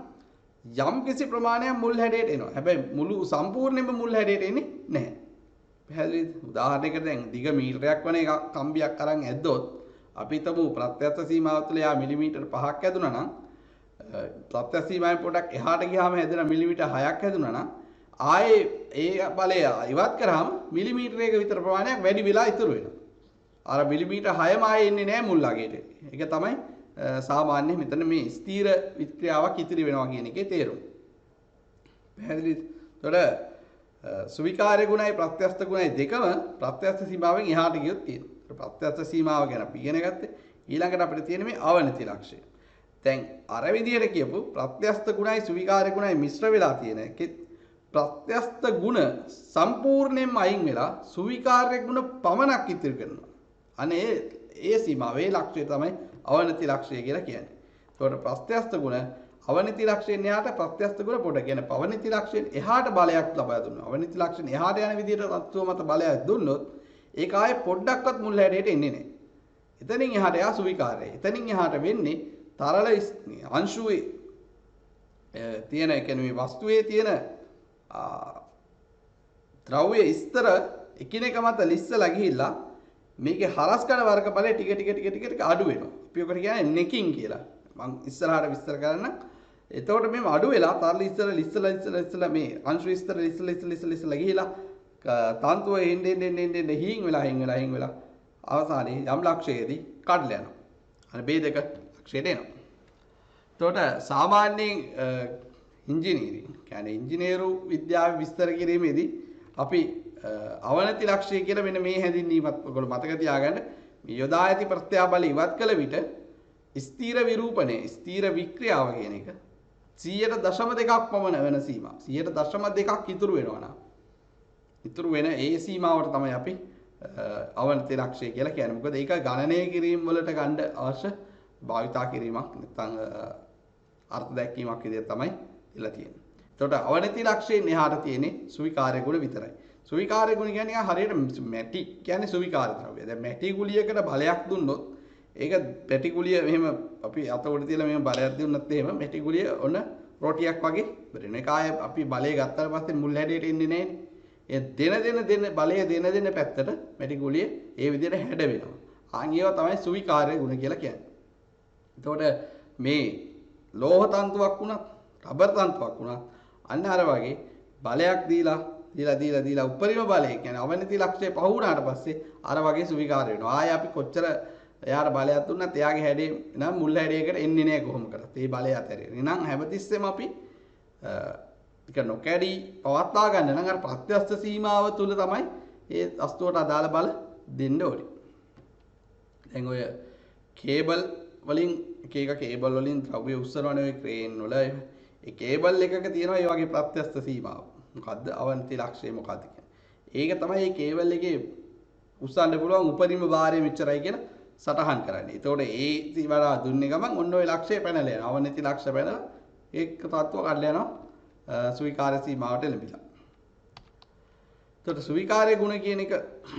යම් කිසි ප්‍රමාණයක් මුල් හැඩයට එනවා. හැබැයි මුළු සම්පූර්ණයෙන්ම මුල් හැඩයට එන්නේ නැහැ. පැහැදිලිද? උදාහරණයකට දැන් දිග මීටරයක් වන එක කම්බියක් අරන් ඇද්දොත් අපි තමු ප්‍රත්‍යස්ත සීමාව තුළ යා මිලිමීටර් 5ක් ඇදුනා නම් ප්‍රත්‍යස්ත සීමාවෙන් පොඩක් එහාට ගියාම හැදෙන මිලිමීටර් 6ක් හැදුනා නම් ආයේ ඒ බලය ඉවත් කරාම මිලිමීටරයක විතර ප්‍රමාණයක් වැඩි වෙලා ඉතුරු වෙනවා. අර මිලිමීටර් 6ම ආයේ එන්නේ නැහැ මුල් ළඟට. ඒක තමයි සාමාන්‍ය මෙතන මේ ස්ථීර වික්‍රියාවක් ඉතිරි වෙනවා කියන එකේ තේරුම. පැහැදිලිද? එතකොට සුවිකාර්ය ගුණයි ප්‍රත්‍යස්ත ගුණයි දෙකම ප්‍රත්‍යස්ත සීමාවෙන් එහාට ගියොත් තියෙනවා. ප්‍රත්‍යස්ත සීමාව ගැන අපි ඉගෙන ගත්තේ. ඊළඟට අපිට තියෙන මේ අවනති ලක්ෂය. දැන් අර විදියට කියපු ප්‍රත්‍යස්ත ගුණයි සුවිකාර්ය ගුණයි මිශ්‍ර වෙලා තියෙන එකෙත් ප්‍රත්‍යස්ත ගුණ සම්පූර්ණයෙන්ම අයින් වෙලා සුවිකාර්ය ගුණ පමණක් ඉතිරි කරනවා. අනේ ඒ සීමාවේ ලක්ෂය තමයි අවනති ලක්ෂය කියලා කියන්නේ. ඒකට ප්‍රත්‍යස්ත ගුණ අවනති ලක්ෂයෙන් එහාට ප්‍රත්‍යස්ත ගුණ පොඩ කියන පවනති ලක්ෂයෙන් එහාට බලයක් ලබා දුන්නා. අවනති ලක්ෂයෙන් එහාට යන විදිහට තත්ත්ව මත බලයක් දුන්නොත් ඒක ආයේ පොඩ්ඩක්වත් මුල් හැඩයට එන්නේ නැහැ. එතනින් එහාට යා සුවිකාර්යයි. එතනින් එහාට වෙන්නේ තරල අංශුවේ තියෙන කියන්නේ මේ වස්තුවේ තියෙන ද්‍රව්‍ය ස්තර එකිනෙක මත ලිස්සලා ගිහිල්ලා මේකේ හරස්කඩ වර්ගඵලය ටික ටික අඩු වෙනවා. අපි ඔකට කියන්නේ නෙකින් කියලා. මම ඉස්සරහට විස්තර කරන්න. එතකොට මේ අඩු වෙලා තරල ඉස්සලා මේ අංශු විස්තර ඉස්සලා ගිහිලා තන්තුව එන්නේ හීන් වෙලා අවසානයේ යම් ලක්ෂයේදී කඩලා යනවා. අර බේදක ලක්ෂයට එනවා. එතකොට සාමාන්‍යයෙන් ඉංජිනේරින් කියන්නේ ඉංජිනේරු විද්‍යාව විස්තර කිරීමේදී අපි අවනති ලක්ෂය කියලා මෙන්න මේ හැඳින්වීමත් ඔයගොල්ලෝ මතක තියාගන්න. මේ යොදා ඇති ප්‍රත්‍යාබල ඉවත් කළ විට ස්ථීර විරූපණය ස්ථීර වික්‍රියාව කියන එක 100.2ක් පමණ වෙන සීමා 100.2ක් ඉතුරු වෙනවා නම් ඉතුරු වෙන ඒ සීමාවට තමයි අපි අවනති ලක්ෂය කියලා කියන්නේ. මොකද ඒක ගණනය කිරීම වලට ගන්න අවශ්‍ය භාවිතා කිරීමක් නැත්නම් අර්ථ දැක්වීමක් විදිහට තමයි ඉලා තියෙන්නේ. එතකොට අවනති ලක්ෂයෙන් එහාට තියෙන්නේ සුවිකාර්ය ගුණ විතරයි. සුවිකාර්ය ගුණ කියන්නේ හරියට මැටි කියන්නේ සුවිකාර්ය ද්‍රව්‍ය. දැන් මැටි ගුලියකට බලයක් දුන්නොත් ඒක මැටි ගුලිය මෙහෙම අපි අත උඩ තියලා මෙහෙම බලයක් දුන්නත් එහෙම මැටි ගුලිය ඔන්න රොටියක් වගේ බෙරෙන. ඒක ආයේ අපි බලය ගත්තාට පස්සේ මුල් හැඩයට එන්නේ නැහැ. ඒ දෙන බලය දෙන පැත්තට මැටි ගුලිය ඒ විදිහට හැඩ වෙනවා. ආන් ඒවා තමයි සුවිකාර්ය ගුණ කියලා කියන්නේ. එතකොට මේ ලෝහ තන්තුවක් වුණත් රබර් තන්තුවක් වුණත් අන්න අර වගේ බලයක් දීලා උපරිම බලය කියන්නේ අවනති ලක්ෂය පහ වුණාට පස්සේ අර වගේ සුවිකාර්ය වෙනවා. ආයේ අපි කොච්චර එයාට බලයක් දුන්නත් එයාගේ හැඩේ නම් මුල් හැඩයකට එන්නේ නැහැ කොහොම කරත්. ඒ බලය අතරින්. එහෙනම් හැමතිස්සෙම අපි ඒක නොකැඩී පවත්වා ගන්න නම් අර ප්‍රත්‍යස්ත සීමාව තුල තමයි ඒ වස්තුවට අදාළ බල දෙන්න ඕනේ. දැන් ඔය කේබල් වලින් එක කේබල් වලින් ද්‍රව්‍ය උස්සනවනේ ඔය ක්‍රේන් වල ඒ කේබල් එකක තියෙනවා ඒ වගේ ප්‍රත්‍යස්ත සීමාව. මොකද්ද අවනති ලක්ෂය මොකද්ද කියන්නේ. ඒක තමයි මේ කේබල් එකේ උස්සන්න පුළුවන් උපරිම භාරය මෙච්චරයි කියන සටහන් කරන්නේ. ඒතකොට ඒ සීමාව දුන්නේ ගමන් ඔන්න ඔය ලක්ෂය පැනලා යනවා. අවනති ලක්ෂය පැනලා ඒක තත්ත්ව කඩලා යනවා සුවිකාර්ය සීමාවට එළඹිලා. එතකොට සුවිකාර්ය ගුණ කියන එක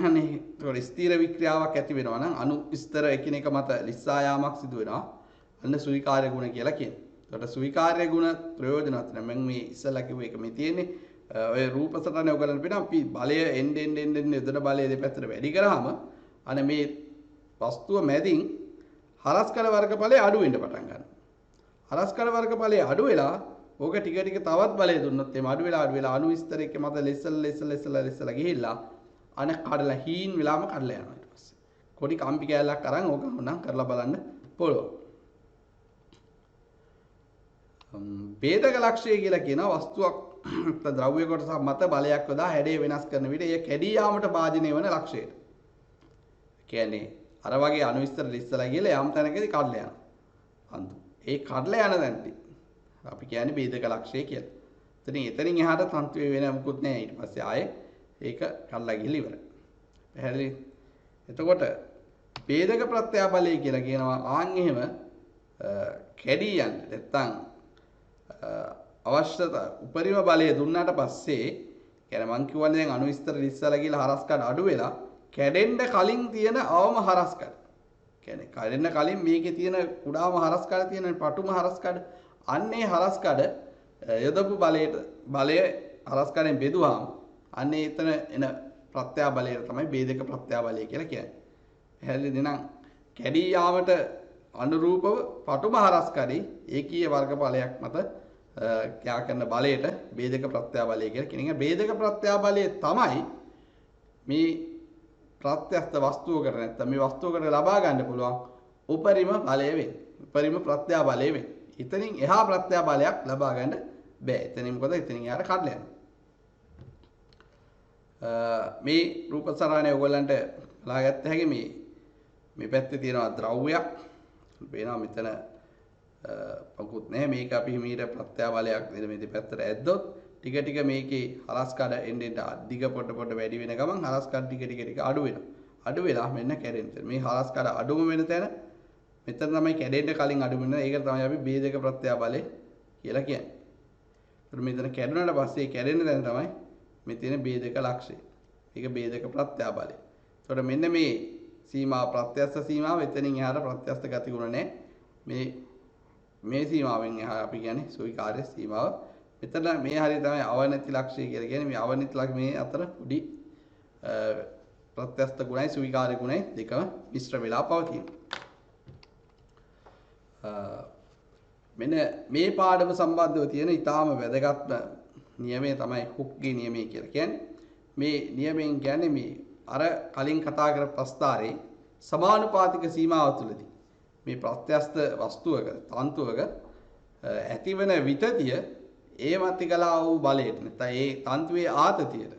අනේ ඒතකොට ස්ථීර වික්‍රියාවක් ඇති වෙනවා නම් අණු ස්තර එකිනෙක මත ලිස්සා යාමක් සිදු වෙනවා. අන්න සුවිකාර්ය ගුණ කියලා කියන්නේ. එතකොට සුවිකාර්ය ගුණ ප්‍රයෝජනවත් නම් මම මේ ඉස්සලා කිව්ව එක මේ තියෙන්නේ ඔය රූප සටහනේ ඔයගලන්ට පේනවා අපි බලය එන්න යොදන බලය දෙපැත්තට වැඩි කරාම අනේ මේ වස්තුව මැදින් හරස්කඩ වර්ගඵලය අඩු වෙන්න පටන් ගන්නවා. හරස්කඩ වර්ගඵලය අඩු වෙලා ඕක ටික තවත් බලය දුන්නොත් එහම අඩු වෙලා අණු විස්තරයක මත ලෙස්සලා ගිහිල්ලා අන කඩලා හීන් වෙලාම කඩලා යනවා ඊට පස්සේ. කොඩි කම්පි කෑල්ලක් අරන් ඕක නම් කරලා බලන්න පුළුවන්. ભેදක ලක්ෂය කියලා කියන වස්තුවක් ද්‍රව්‍ය කොටසක් මත බලයක් යොදා හැඩය වෙනස් කරන විට එය කැඩී යාමට භාජනය වන ලක්ෂයට. කියන්නේ අර වගේ අණු විස්තර ලිස්සලා ගිහලා යම් තැනකදී කඩලා යනවා. අන්තු. ඒ කඩලා යන තැනදී අපි කියන්නේ ભેදක ලක්ෂය කියලා. එතනින් එහාට තන්ත්‍රය වෙන මොකුත් නැහැ. ඊට පස්සේ ආයේ ඒක කඩලා ගිහලා ඉවරයි. පැහැදිලි? එතකොට ભેදක ප්‍රත්‍යාබලය කියලා කියනවා ආන් එහෙම කැඩී යන්න නැත්තම් අවශ්‍ය උපරිම බලය දුන්නාට පස්සේ කියන්නේ මං කියවනේ දැන් අණු විස්තර ලිස්සලා ගිහලා හරස්කඩ අඩු වෙලා කැඩෙන්න කලින් තියෙන අවම හරස්කඩ. කියන්නේ කැඩෙන්න කලින් මේකේ තියෙන කුඩාම හරස්කඩ තියෙන පටුම හරස්කඩ අන්නේ හරස්කඩ යොදපු බලය හරස්කඩෙන් බෙදුවාම අන්නේ එතන එන ප්‍රත්‍යාබලය තමයි ભેදක ප්‍රත්‍යාබලය කියලා කියන්නේ. පැහැදිලිද? නම් කැඩී යාමට අනුරූපව පටුම හරස්කඩේ ඒකීය වර්ගඵලයක් මත ක්‍රියා කරන බලයට ભેදක ප්‍රත්‍යාබලය කියලා කියන එක. ભેදක ප්‍රත්‍යාබලය තමයි මේ ප්‍රත්‍යස්ත වස්තුවකට නැත්නම් මේ වස්තුවකට ලබා ගන්න පුළුවන් උපරිම බලය වෙන්නේ. උපරිම ප්‍රත්‍යාබලය වෙන්නේ. එතනින් එහා ප්‍රත්‍යාබලයක් ලබා ගන්න බෑ. එතනින් මොකද එතනින් යාර කඩලා යනවා. මේ රූප සරණේ ඔයගොල්ලන්ට බලාගත්ත හැකි මේ පැත්තේ තියෙනවා ද්‍රව්‍යයක්. වෙනවා මෙතන පකුත් නැහැ. මේක අපි හිමීට ප්‍රත්‍යාබලයක් නේද මේ දෙපැත්තට ඇද්දොත් ටික මේකේ හරස්කඩ එන්න දිග පොඩ වැඩි වෙන ගමන් හරස්කඩ ටික අඩු වෙනවා. අඩු වෙලා මෙන්න කැඩෙනවා. මේ හරස්කඩ අඩුම වෙන තැන මෙතන තමයි කැඩෙන්න කලින් අඩු වෙනවා. ඒක තමයි අපි ભેදක ප්‍රත්‍යාබලය කියලා කියන්නේ. ඒත් මෙතන කැඩුණාට පස්සේ කැඩෙන තැන තමයි මේ තියෙන ભેදක ලක්ෂය. ඒක ભેදක ප්‍රත්‍යාබලය. ඒතකොට මෙන්න මේ සීමා ප්‍රත්‍යස්ත සීමාව එතනින් එහාට ප්‍රත්‍යස්ත ගතිගුණ නැහැ. මේ සීමාවෙන් එහා අපි කියන්නේ සුවිකාර්ය සීමාව මෙතන මේ හරිය තමයි අවනති ලක්ෂය කියලා කියන්නේ. මේ අවනති ලක්ෂ මේ අතර උඩි ප්‍රත්‍යස්ත ගුණයි ස්වීකාර්ය ගුණයි දෙකම මිශ්‍ර වෙලා පවතින. මෙන්න මේ පාඩම සම්බන්ධව තියෙන ඊටාම වැදගත්ම නියමය තමයි හුක්ගේ නියමය කියලා කියන්නේ. මේ නියමයෙන් කියන්නේ මේ අර කලින් කතා කර ප්‍රස්තාරේ සමානුපාතික සීමාව තුළදී මේ ප්‍රත්‍යස්ත වස්තුවක තන්තුවක ඇතිවන විතතිය ඒ මතිකලා වූ බලයට නැත්නම් ඒ තන්තුවේ ආතතියට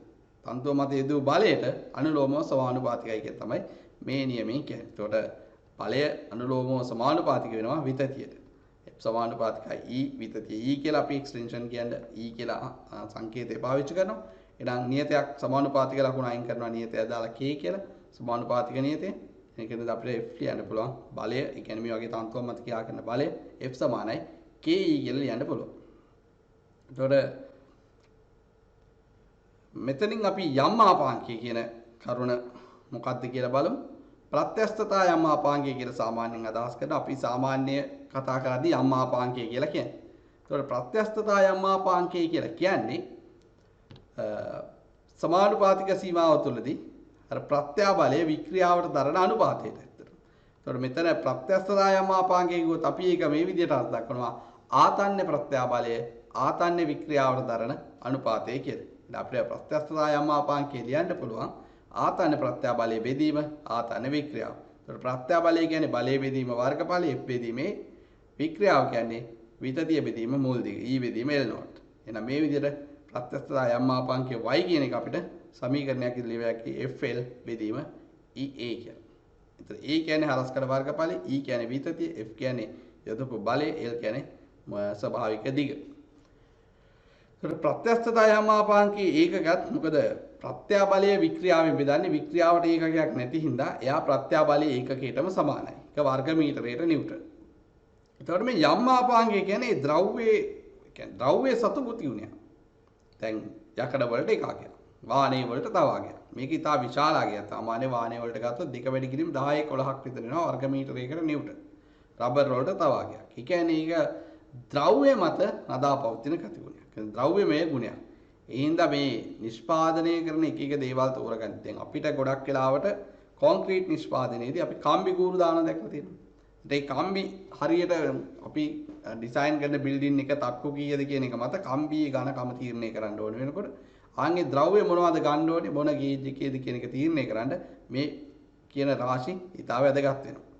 තන්තුව මත යෙදූ බලයට අනුලෝමව සමානුපාතිකයි කියන තමයි මේ නියමයෙන් කියන්නේ. එතකොට බලය අනුලෝමව සමානුපාතික වෙනවා විතතියට. සමානුපාතිකයි E විතතිය E කියලා අපි එක්ස්ටෙන්ෂන් කියන්නේ E කියලා සංකේතය පාවිච්චි කරනවා. එහෙනම් නියතයක් සමානුපාතික ලකුණ අයින් කරනවා නියතය දාලා K කියලා සමානුපාතික නියතය. ඒ කියන්නේ අපිට F ලියන්න පුළුවන් බලය. ඒ කියන්නේ මේ වගේ තන්තුවක් මත කියා කරන බලය F සමානයි KE කියලා ලියන්න පුළුවන්. එතකොට මෙතනින් අපි යම් ආපාංකය කියන කරුණ මොකක්ද කියලා බලමු. ප්‍රත්‍යස්තතා යම් ආපාංකය කියලා සාමාන්‍යයෙන් අදහස් කරන අපි සාමාන්‍ය කතා කරද්දී යම් ආපාංකය කියලා කියන්නේ. එතකොට ප්‍රත්‍යස්තතා යම් ආපාංකය කියලා කියන්නේ සමානුපාතික සීමාව තුළදී අර ප්‍රත්‍යාබලය වික්‍රියාවට දරන අනුපාතයට. එතකොට මෙතන ප්‍රත්‍යස්තතා යම් ආපාංකය කිව්වොත් අපි ඒක මේ විදිහට අර්ථ දක්වනවා ආතන්‍ය ප්‍රත්‍යාබලය ආතන්‍ය වික්‍රියාවට දරන අනුපාතය කියලා. අපිට ප්‍රත්‍යස්තතා යම් ආපාංකය ලියන්න පුළුවන් ආතන්‍ය ප්‍රත්‍යාබලයේ බෙදීම ආතන්‍ය වික්‍රියාව. ඒතකොට ප්‍රත්‍යාබලය කියන්නේ බලයේ බෙදීම වර්ගඵලය F බෙදීමේ වික්‍රියාව කියන්නේ විතතිය බෙදීම මූල දිග E බෙදීම L නෝට්. එහෙනම් මේ විදිහට ප්‍රත්‍යස්තතා යම් ආපාංකය y කියන එක අපිට සමීකරණයක් ඉදිරියට ලියවියක් FL බෙදීම EA කියලා. එතකොට A කියන්නේ හරස්කඩ වර්ගඵලය, E කියන්නේ විතතිය, F කියන්නේ යොදපු බලය, L කියන්නේ ස්වභාවික දිග. ප්‍රත්‍යස්තතා යම් ආපාංකයේ ඒකකත් මොකද ප්‍රත්‍යාබලයේ වික්‍රියාවෙන් බෙදන්නේ වික්‍රියාවට ඒකකයක් නැති හින්දා එයා ප්‍රත්‍යාබලයේ ඒකකයටම සමානයි. ඒක වර්ග මීටරයට නිව්ටන්. එතකොට මේ යම් ආපාංකය කියන්නේ ද්‍රව්‍යයේ සතු පුතියුණිය. දැන් යකඩ වලට එකකයක්. වාහනේ වලට තව වගේක්. මේක ඉතා විශාල ආගයක්. සාමාන්‍ය වාහනේ වලට ගත්තොත් දෙක වැඩි කිරීම 10 11ක් විතර වෙනවා වර්ග මීටරයකට නිව්ටන්. රබර් වලට තව වගේක්. ඒ කියන්නේ ඒක ද්‍රව්‍ය මත නදාපවතින ගතිගුණයක්. ද්‍රව්‍යමය ගුණයක්. ඒ හින්දා මේ නිෂ්පාදනය කරන එක එක දේවල් තෝරගන්න. දැන් අපිට ගොඩක් වෙලාවට කොන්ක්‍රීට් නිෂ්පාදනයේදී අපි කම්බි කූරු දාන දැක්ලා තියෙනවා. ඒ කම්බි හරියට අපි ඩිසයින් කරන බිල්ඩින් එක තක්කු කීයද කියන එක මත කම්බියේ ඝනකම තීරණය කරන්න ඕන වෙනකොට ආන්ගේ ද්‍රව්‍ය මොනවද ගන්න ඕනේ මොන ගේජ් එකේද කියන එක තීරණය කරන්න මේ කියන රාශි ඉතාල වැදගත් වෙනවා.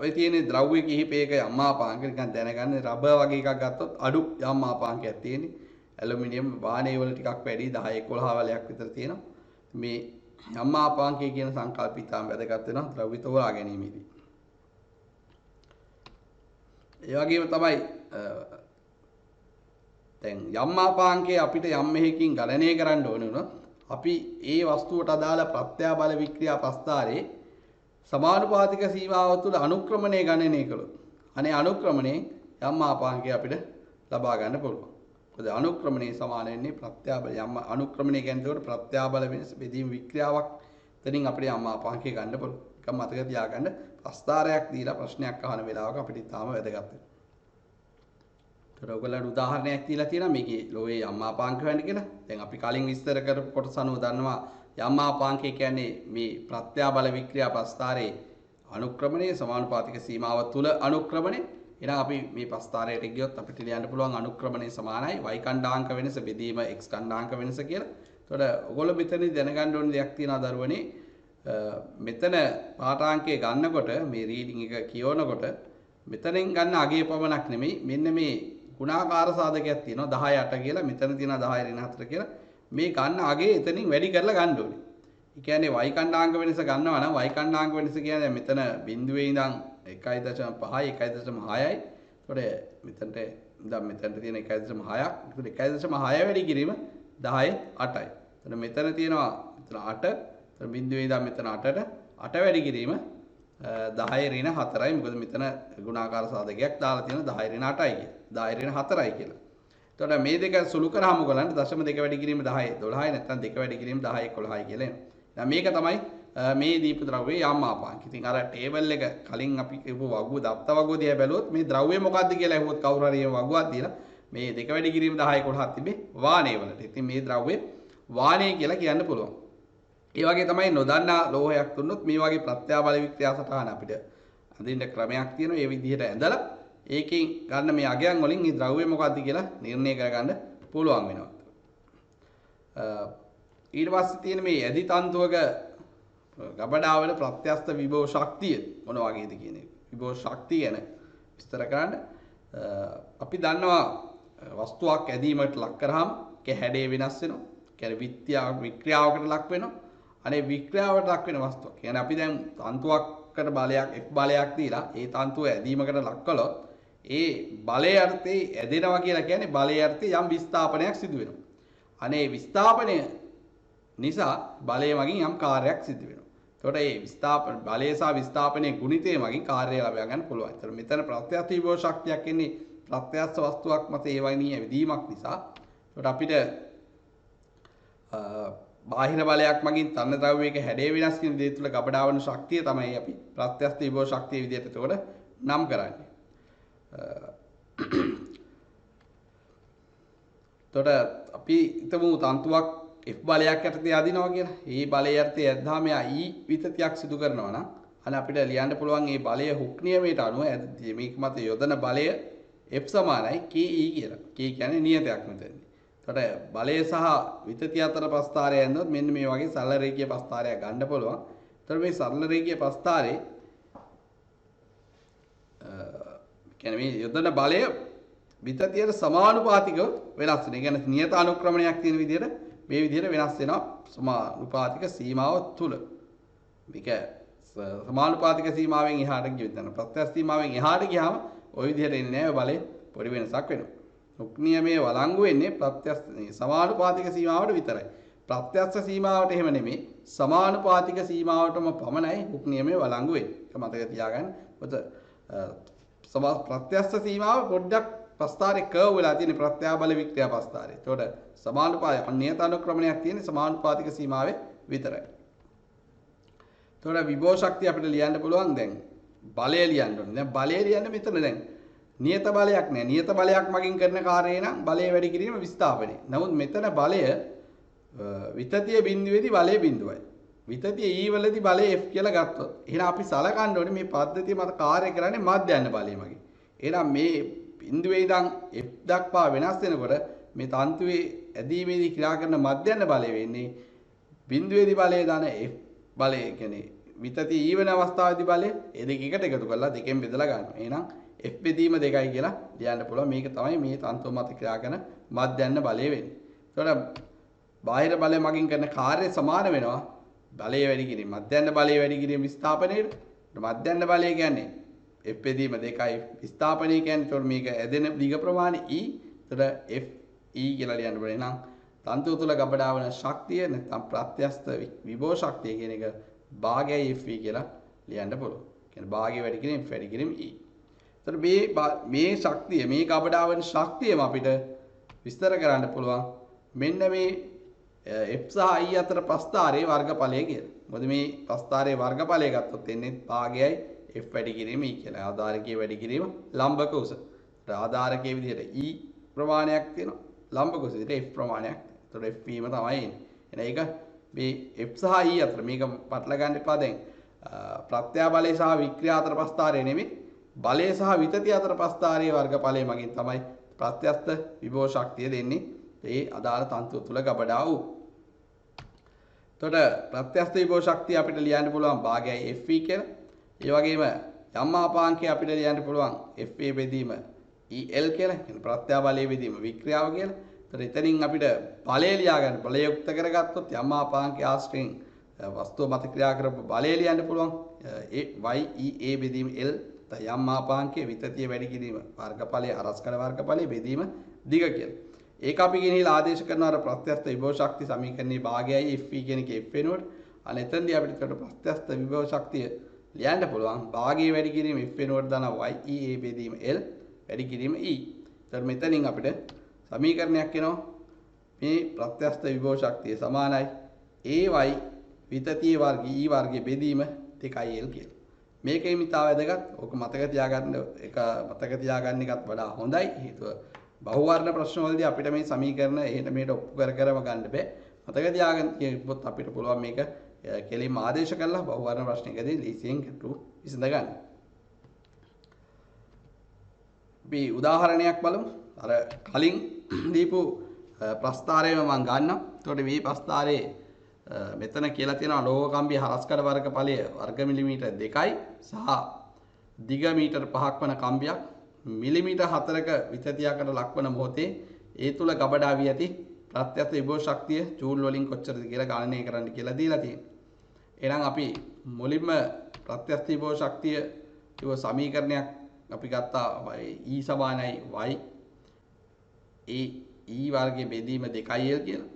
ඔය තියෙන ද්‍රව්‍ය කිහිපයක යම් ආපාංක නිකන් දැනගන්න රබර් වගේ එකක් ගත්තොත් අඩු යම් ආපාංකයක් තියෙන්නේ. ඇලුමිනියම් වාහනේ වල ටිකක් වැඩි 10 11 වලයක් විතර තියෙනවා. මේ යම් ආපාංකය කියන සංකල්පය ඉතාම වැදගත් වෙනවා ද්‍රව්‍ය තෝරා ගැනීමේදී. ඒ වගේම තමයි දැන් යම් ආපාංකයේ අපිට යම් මෙහෙකින් ගණනය කරන්න ඕන වුණොත් අපි ඒ වස්තුවට අදාළ ප්‍රත්‍යාබල වික්‍රියා ප්‍රස්ථාරයේ සමානුපාතික සීමාව තුළ අනුක්‍රමණය ගණනය කළොත් අනේ අනුක්‍රමණයේ යම් ආපාංකයක් අපිට ලබා ගන්න පුළුවන්. මොකද අනුක්‍රමණයේ සමාන වෙන්නේ ප්‍රත්‍යාබල යම් අනුක්‍රමණය කියන්නේ ඒකට ප්‍රත්‍යාබල වෙනස බෙදීම වික්‍රියාවක්. එතනින් අපිට යම් ආපාංකයක් ගන්න පුළුවන්. ඒක මතක තියාගන්න ප්‍රස්ථාරයක් දීලා ප්‍රශ්නයක් අහන වෙලාවක අපිට තාම වැදගත් වෙනවා. ඒතර ඔයගොල්ලන්ට උදාහරණයක් දීලා තියෙනවා මේකේ ලෝයේ යම් ආපාංක වෙන්න කියලා. දැන් අපි කලින් විස්තර කරපු කොටස අනුව දන්නවා යම් ආපාංකය කියන්නේ මේ ප්‍රත්‍යාබල වික්‍රියා ප්‍රස්ථාරයේ අනුක්‍රමණයේ සමානුපාතික සීමාව තුල අනුක්‍රමණය. එහෙනම් අපි මේ ප්‍රස්ථාරයට ගියොත් අපිට ලියන්න පුළුවන් අනුක්‍රමණය සමානයි y ඛණ්ඩාංක වෙනස බෙදීම x ඛණ්ඩාංක වෙනස කියලා. එතකොට ඔයගොල්ලෝ මෙතනදී දැනගන්න ඕන දෙයක් තියෙනවා දරුවනේ. මෙතන පාඨාංකය ගන්නකොට මේ රීඩින් එක කියවනකොට මෙතනින් ගන්න අගය පමණක් නෙමෙයි මෙන්න මේ ගුණාකාර සාධකයක් තියෙනවා 10 8 කියලා මෙතන තියෙනවා 10 ඍණ 4 කියලා මේ ගන්න අගේ එතනින් වැඩි කරලා ගන්න ඕනේ. ඒ කියන්නේ y ඛණ්ඩාංක වෙනස ගන්නවා නම් y ඛණ්ඩාංක වෙනස කියන්නේ මෙතන බිඳුවේ ඉඳන් 1.5යි 1.6යි. එතකොට මෙතනට ඉඳන් මෙතනට තියෙන 1.6ක්. එතකොට 1.6 වැඩි කිරීම 10 8යි. එතකොට මෙතන තියෙනවා මෙතන 8. එතකොට බිඳුවේ ඉඳන් මෙතන 8ට 8 වැඩි කිරීම 10 ඍණ 4යි. මොකද මෙතන ගුණාකාර සාධකයක් දාලා තියෙන 10 ඍණ 8යි කියලා. 10 ඍණ 4යි කියලා. එතකොට මේ දෙක සුළු කරාම ඔයගලන්ට දශම දෙක වැඩි කිරීම 10 12යි නැත්නම් දෙක වැඩි කිරීම 10 11යි කියලා එනවා. දැන් මේක තමයි මේ දීප ද්‍රව්‍යයේ යම් ආපාංක. ඉතින් අර ටේබල් එක කලින් අපි කියපු වගුව දත්ත වගුව දිහා බැලුවොත් මේ ද්‍රව්‍ය මොකක්ද කියලා අහුවොත් කවුරු හරි මේ වගුවක් දීලා මේ දෙක වැඩි කිරීම 10 11ක් තිබේ වාණය වලට. ඉතින් මේ ද්‍රව්‍ය වාණය කියලා කියන්න පුළුවන්. ඒ වගේ තමයි නොදන්නා ලෝහයක් දුන්නොත් මේ වගේ ප්‍රත්‍යාබල වික්‍රියා සටහන අපිට අඳින්න ක්‍රමයක් තියෙනවා. ඒ විදිහට ඇඳලා ඒකෙන් ගන්න මේ අගයන් වලින් මේ ද්‍රව්‍ය මොකක්ද කියලා නිර්ණය කරගන්න පුළුවන් වෙනවා. ඊට පස්සේ තියෙන මේ ඇදි තන්තුවක ගබඩාවල ප්‍රත්‍යස්ත විභව ශක්තිය මොන වගේද කියන එක. විභව ශක්තිය ගැන විස්තර කරන්න අපි දන්නවා වස්තුවක් ඇදීමට ලක් කරාම ඒක හැඩය වෙනස් වෙනවා. කියන්නේ වික්‍රියාවකට ලක් වෙනවා. අනේ වික්‍රියාවට ලක් වෙන වස්තුවක්. කියන්නේ අපි දැන් තන්තුවකට බලයක් F බලයක් දීලා ඒ තන්තුව ඇදීමකට ලක් කළොත් ඒ බලයේ අර්ථේ ඇදෙනවා කියලා කියන්නේ බලයේ අර්ථේ යම් විස්ථාපනයක් සිදු වෙනවා. අනේ විස්ථාපනය නිසා බලය මගින් යම් කාර්යයක් සිදු වෙනවා. එතකොට මේ විස්ථාපන බලය සහ විස්ථාපනයේ ගුණිතය මගින් කාර්යය ලබා ගන්න පුළුවන්. ඒතර මෙතන ප්‍රත්‍යස්ත විභව ශක්තියක් එන්නේ ප්‍රත්‍යස්ත වස්තුවක් මත ඒ වගේ ඇවිදීමක් නිසා. ඒකට අපිට බාහිර බලයක් මගින් තන්න ද්‍රව්‍යයක හැඩය වෙනස් කියන දේ තුළ ගබඩාවන ශක්තිය තමයි අපි ප්‍රත්‍යස්ත විභව ශක්තිය විදිහට එතකොට නම් කරන්නේ. එතකොට අපි හිතමු තන්තුවක් F බලයක් යටතේ අදිනවා කියලා. ඒ බලය යටතේ ඇද්දාම එයා E විතතියක් සිදු කරනවා නම් අනේ අපිට ලියන්න පුළුවන් මේ බලය හුක් නියමයට අනුව මේක මත යොදන බලය F සමානයි KE කියලා. K කියන්නේ නියතයක් මෙතනදී. එතකොට බලය සහ විතතිය අතර ප්‍රස්ථාරය ඇඳුනොත් මෙන්න මේ වගේ සරල රේඛීය ප්‍රස්ථාරයක් ගන්න පුළුවන්. එතකොට මේ සරල රේඛීය ප්‍රස්ථාරේ කියන්නේ මේ යොදන බලය විතතියට සමානුපාතිකව වෙනස් වෙනවා. ඒ කියන්නේ නියත අනුක්‍රමණයක් තියෙන විදිහට මේ විදිහට වෙනස් වෙනවා සමානුපාතික සීමාව තුල. මේක සමානුපාතික සීමාවෙන් එහාට ගියොත් යන ප්‍රත්‍යස්ත සීමාවෙන් එහාට ගියාම ওই විදිහට එන්නේ නැහැ. බලය පොඩි වෙනසක් වෙනවා. හුක් නියමයේ වළංගු වෙන්නේ ප්‍රත්‍යස්ත සමානුපාතික සීමාවට විතරයි. ප්‍රත්‍යස්ත සීමාවට එහෙම නෙමෙයි. සමානුපාතික සීමාවටම පමණයි හුක් නියමයේ වළංගු වෙන්නේ. ඒක මතක තියාගන්න. ප්‍රත්‍යස්ත සීමාව පොඩ්ඩක් ප්‍රස්ථාරේ කර්ව් වෙලා තියෙන ප්‍රත්‍යාබල වික්‍රියා ප්‍රස්ථාරේ. ඒතකොට සමානුපාතික නියත අනුක්‍රමණයක් තියෙන සමානුපාතික සීමාවේ විතරයි. එතකොට විභව ශක්තිය අපිට ලියන්න පුළුවන් දැන් බලය ලියන්න ඕනේ. දැන් බලය ලියන්න මෙතන දැන් නියත බලයක් නෑ. නියත බලයක් මගින් කරන කාර්යය නම් බලය වැඩි කිරීම විස්ථාපනය. නමුත් මෙතන බලය විතතිය බිඳුවේදී බලය බිඳුවයි. විතතිය E වලදී බලය F කියලා ගත්තොත් එහෙනම් අපි සලකන්න ඕනේ මේ පද්ධතිය මත කාර්ය කරන්නේ මධ්‍යන්න බලය මගින්. එහෙනම් මේ බිඳුවේ ඉඳන් F දක්වා වෙනස් වෙනකොට මේ තන්තුවේ ඇදීමේදී ක්‍රියා කරන මධ්‍යන්න බලය වෙන්නේ බිඳුවේදී බලය දාන F බලය කියන්නේ විතතිය E වෙන අවස්ථාවේදී බලය ඒ දෙක එකට එකතු කරලා දෙකෙන් බෙදලා ගන්නවා. එහෙනම් F බෙදීම 2යි කියලා ලියන්න පුළුවන්. මේක තමයි මේ තන්තුව මත ක්‍රියා කරන මධ්‍යන්න බලය වෙන්නේ. ඒතකොට බාහිර බලය මගින් කරන කාර්යය සමාන වෙනවා. බලය වැඩි කිරීම මධ්‍යන්න බලය වැඩි කිරීම විස්ථාපනයේට. මධ්‍යන්න බලය කියන්නේ F බෙදීම 2යි විස්ථාපනය කියන්නේ ඒතකොට මේක ඇදෙන දිග ප්‍රමාණය E. ඒතකොට F E කියලා ලියන්න බෑ. එහෙනම් තන්තුව තුළ ගබඩා වන ශක්තිය නැත්නම් ප්‍රත්‍යස්ත විභව ශක්තිය කියන එක භාගයයි F කියලා ලියන්න පුළුවන්. කියන්නේ භාගය වැඩි කිරීම F වැඩි කිරීම E. ඒතකොට මේ ශක්තිය මේ ගබඩා වන ශක්තියම අපිට විස්තර කරන්න පුළුවන්. මෙන්න මේ F සහ E අතර ප්‍රස්ථාරයේ වර්ගඵලය කියලා. මොකද මේ ප්‍රස්ථාරයේ වර්ගඵලය ගත්තොත් එන්නේ භාගයයි F වැඩි කිරීම E කියලා. ආධාරකයේ වැඩි කිරීම ලම්බක උස. ආධාරකයේ විදිහට E ප්‍රමාණයක් තියෙනවා. ලම්බක උස විදිහට F ප්‍රමාණයක්. ඒතකොට F වීම තමයි එන්නේ. එහෙනම් ඒක මේ F සහ E අතර මේක පටල ගන්න එපා දැන්. ප්‍රත්‍යාබලය සහ වික්‍රියා අතර ප්‍රස්ථාරය නෙමෙයි. බලය සහ විතතිය අතර ප්‍රස්ථාරයේ වර්ගඵලය මගින් තමයි ප්‍රත්‍යස්ත විභව ශක්තිය දෙන්නේ. ඒ අදාළ තන්තුව තුල ගබඩා වූ. එතකොට ප්‍රත්‍යස්ත විභව ශක්තිය අපිට ලියන්න පුළුවන් භාගයයි F කියලා. ඒ වගේම යම් ආපාංකය අපිට ලියන්න පුළුවන් FA බෙදීම EL කියලා. කියන්නේ ප්‍රත්‍යාබලයේ බෙදීම වික්‍රියාව කියලා. එතකොට එතනින් අපිට බලය ලියා ගන්න බලය යුක්ත කරගත්තොත් යම් ආපාංකය ආශ්‍රයෙන් වස්තුව මත ක්‍රියා කරපු බලය ලියන්න පුළුවන්. YEA බෙදීම L යම් ආපාංකයේ විතතිය වැඩි කිරීම වර්ගඵලයේ අරස්කඩ වර්ගඵලයේ බෙදීම දිග කියලා. ඒක අපි ගෙනහිලා ආදේශ කරන අර ප්‍රත්‍යස්ත විභව ශක්ති සමීකරණයේ භාගයයි Fe කියන එක F වෙනකොට අන්න එතනදී අපිට ප්‍රත්‍යස්ත විභව ශක්තිය ලියන්න පුළුවන්. භාගයේ වැඩි කිරීම F වෙනකොට දාන YEA බෙදීම L වැඩි කිරීම E. ඒතර මෙතනින් අපිට සමීකරණයක් එනවා. මේ ප්‍රත්‍යස්ත විභව ශක්තිය සමානයි AY විතතිය වර්ගය E වර්ගයේ බෙදීම 2L කියලා. මේකේ මිතාව වැදගත්. ඕක මතක තියාගන්න එකත් වඩා හොඳයි. හේතුව බහුවර්ණ ප්‍රශ්නවලදී අපිට මේ සමීකරණ එහෙට මෙහෙට ඔප්පු කරම ගන්න බෑ. මතක තියාගන්න කිව්වොත් අපිට පුළුවන් මේක කෙලින්ම ආදේශ කරලා බහුවර්ණ ප්‍රශ්නයකදී ලීසියෙන් ගැටලු විසඳ ගන්න. අපි උදාහරණයක් බලමු. අර කලින් දීපු ප්‍රස්ථාරයම මම ගන්නම්. එතකොට මේ ප්‍රස්ථාරයේ මෙතන කියලා තියෙනවා ලෝහ කම්බිය හරස්කඩ වර්ගඵලය වර්ග මිලිමීටර් 2යි සහ දිග මීටර් 5ක් වන කම්බියක් මිලිමීටර් 4ක විතතියකට ලක්වන මොහොතේ ඒ තුල ගබඩා වී ඇති ප්‍රත්‍යක්ෂ විභව ශක්තිය ජූල් වලින් කොච්චරද කියලා ගණනය කරන්න කියලා දීලා තියෙනවා. එහෙනම් අපි මුලින්ම ප්‍රත්‍යක්ෂ විභව ශක්තිය කිව්ව සමීකරණයක් අපි ගත්තා E සමානයි y E වර්ගයේ බෙදීම 2l කියලා.